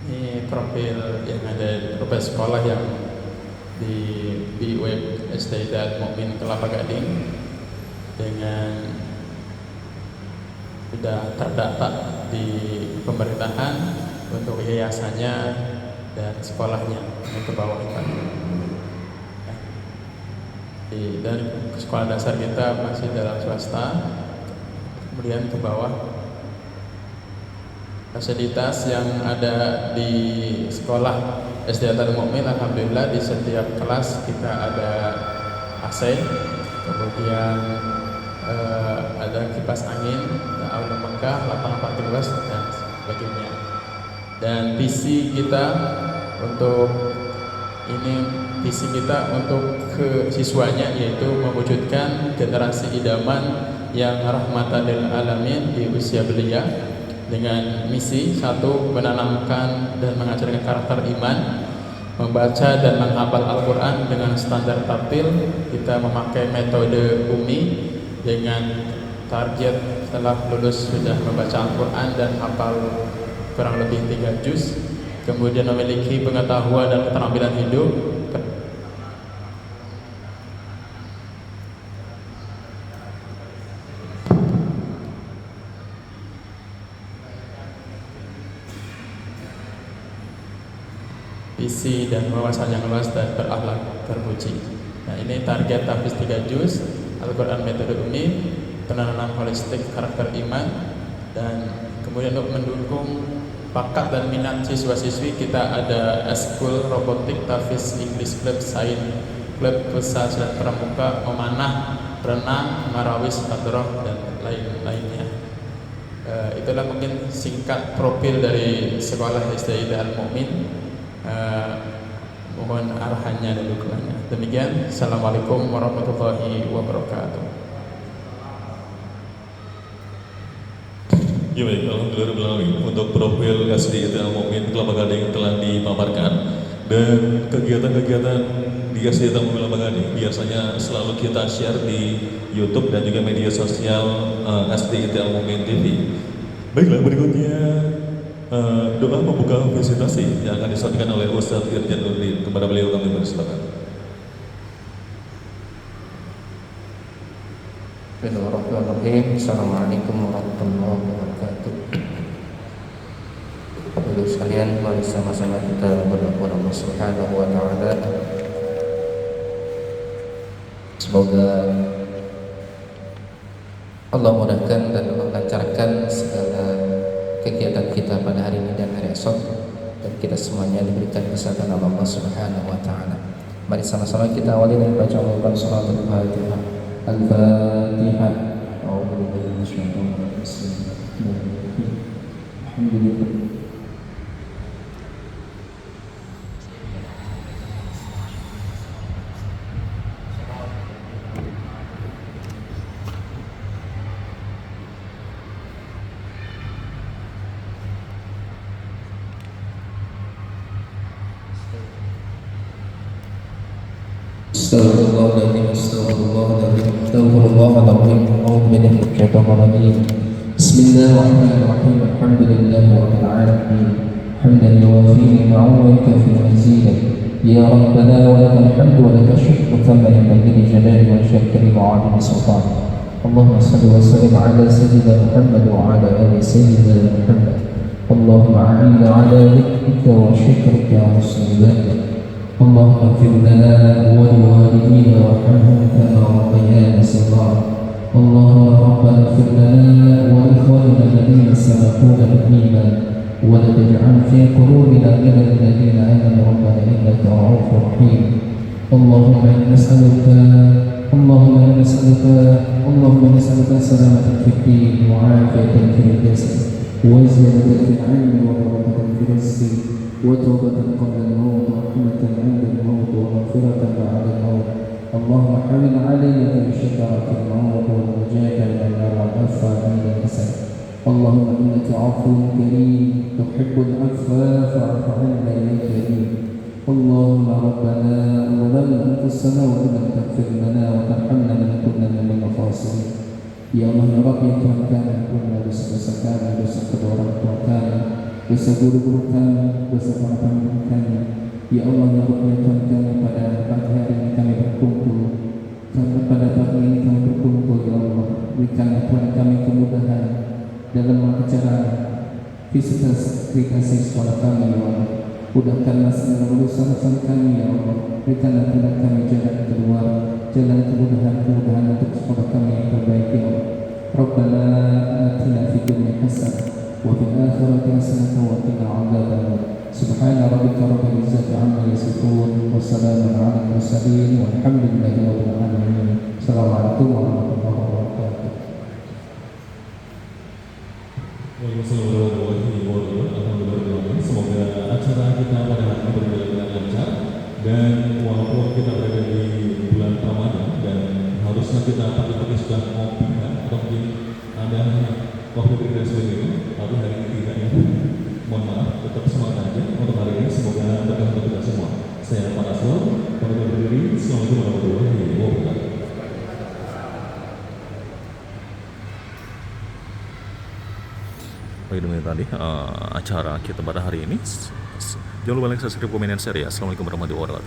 Ini profil yang ada, profil sekolah yang di web SD Hidayat Mukmin Kelapa Gading dengan sudah terdata di pemerintahan untuk yayasannya dan sekolahnya yang ke bawah itu. Dan sekolah dasar kita masih dalam swasta, kemudian ke bawah fasilitas yang ada di sekolah SD Hidayat Mukmin. Alhamdulillah di setiap kelas kita ada AC, kemudian ada kipas angin, ada aula Mekah, lapangan parkir luas dan sebagainya. Dan visi kita untuk ke siswanya yaitu mewujudkan generasi idaman yang rahmatan lil alamin di usia belia, dengan misi satu, menanamkan dan mengajarkan karakter iman, membaca dan menghafal Al-Quran dengan standar tartil. Kita memakai metode UMI dengan target setelah lulus sudah membaca Al-Quran dan hafal kurang lebih 3 juz, kemudian memiliki pengetahuan dan keterampilan hidup. Visi dan wawasan yang luas dan berakhlak terpuji. Nah, ini target tahfiz 3 juz, Al-Quran metode UMI, penanaman holistik karakter iman, dan kemudian untuk mendukung bakat dan minat siswa-siswi kita ada eskul robotik, tahfiz English Club, Sains Club, futsal, silat pramuka, memanah, berenang, marawis, hadroh, dan lain-lainnya. Itulah mungkin singkat profil dari sekolah SD Hidayat Mukmin. Mohon arahannya dan dukungannya. Demikian, assalamualaikum warahmatullahi wabarakatuh.
Ya baik, alhamdulillah untuk profil SD Hidayat Mukmin Kelapa Gading telah dipaparkan, dan kegiatan-kegiatan di SD Hidayat Mukmin Kelapa Gading biasanya selalu kita share di YouTube dan juga media sosial SD Hidayat Mukmin TV. Baiklah, berikutnya doa pembuka presentasi yang akan disampaikan oleh Ustadz Irjan Nurdin. Kepada beliau kami persilakan.
Bismillahirrahmanirrahim. Assalamualaikum warahmatullahi wabarakatuh. Bapak Ibu sekalian, mari sama-sama kita berdoa kepada Allah Subhanahu wa taala. Semoga Allah mudahkan dan melancarkan segala kegiatan kita pada hari ini dan hari esok, dan kita semuanya diberikan kesehatan Allah Subhanahu wa taala. Mari sama-sama kita awali dengan baca surat Al-Fatihah. Al-Fatihah. A'udzu billahi minasyaitonir rajim. Alhamdulillah. Astagfirullahaladzim, astagfirullahaladzim, astagfirullahaladzim, a'udzu billahi minasyaitonir rajim. Bismillahirrahmanirrahim. Alhamdulillahi rabbil alamin. Hamdan yuwafi ni'amahu wa yukafi mazidah. Ya Rabbana wa lakal hamdu wa lakal syukru kama yanbaghi li jalali wajhika wa 'azimi sultanik. Allahumma shalli wa sallim ala sayyidina Muhammad wa ala ali sayyidina Muhammad. Allahumma a'inna ala dhikrika wa syukrika wa husni ibadatik. اللهم اغفر لنا ولوالدينا وارحمهم كما ربيانا صغارا اللهم ربنا اغفر لنا ولاخواننا الذين سبقونا بالايمان ولا تجعل في قلوبنا غلا للذين امنوا ربنا انك رؤوف رحيم اللهم انا نسالك سلامة في الدين وعافية في الجسد وزيادة في العلم وبركة في الرزق وتوبة قبل الموت ورحمة عند الموت ومغفرة بعد الموت اللهم حمل علينا في شكرة الموت والنجاة من النار والعفو عند الحسن اللهم إنك عفو كريم تحب العفو فاعف عنا يا كريم اللهم ربنا ظلمنا أنفسنا وإن لم تغفر لنا وترحمنا لنكونن من الخاسرين Ya Allah ya Rabbi Tuhan kami ampunilah dosa-dosa kami, dosa kedua orang tua kami, dosa guru-guru kami, dosa para pemimpin kami. Ya Allah ya Rabbi Tuhan kami pada pagi hari ini kami berkumpul, pada pagi ini kami berkumpul ya Allah. Berikanlah Tuhan kami kemudahan dalam acara visitasi sekolah kami ya Allah. Mudahkanlah segala urusan kami ya Allah. Berikanlah kepada kami jalan keluar, jalan kemudahan untuk sekolah kami yang terbaik ya Allah. Rabbana atina fid dunya hasanah wa fil akhirati hasanah wa qina adzabannar. Subhana rabbika rabbil izzati amma yasifun wa salamun 'alal mursalin walhamdulillahi rabbil alamin. Assalamualaikum warahmatullahi wabarakatuh.
Waalaikumsalam warahmatullahi wabarakatuh. Alhamdulillah, semoga acara kita pada hari ini berjalan dengan lancar dan walaupun kita berada di bulan Ramadan dan harusnya kita pagi-pagi sudah ngopi kan, atau mungkin ada waktu kita sebelumnya, tapi hari ini tidak ya. Mohon maaf, tetap semangat aja untuk hari ini. Semoga berkah untuk kita semua. Saya Pak Aswar, kami undur diri. Assalamualaikum warahmatullahi wabarakatuh. Baik, demikian tadi acara kita pada hari ini. Jangan lupa like, subscribe, komen, dan share ya. Assalamualaikum warahmatullahi wabarakatuh.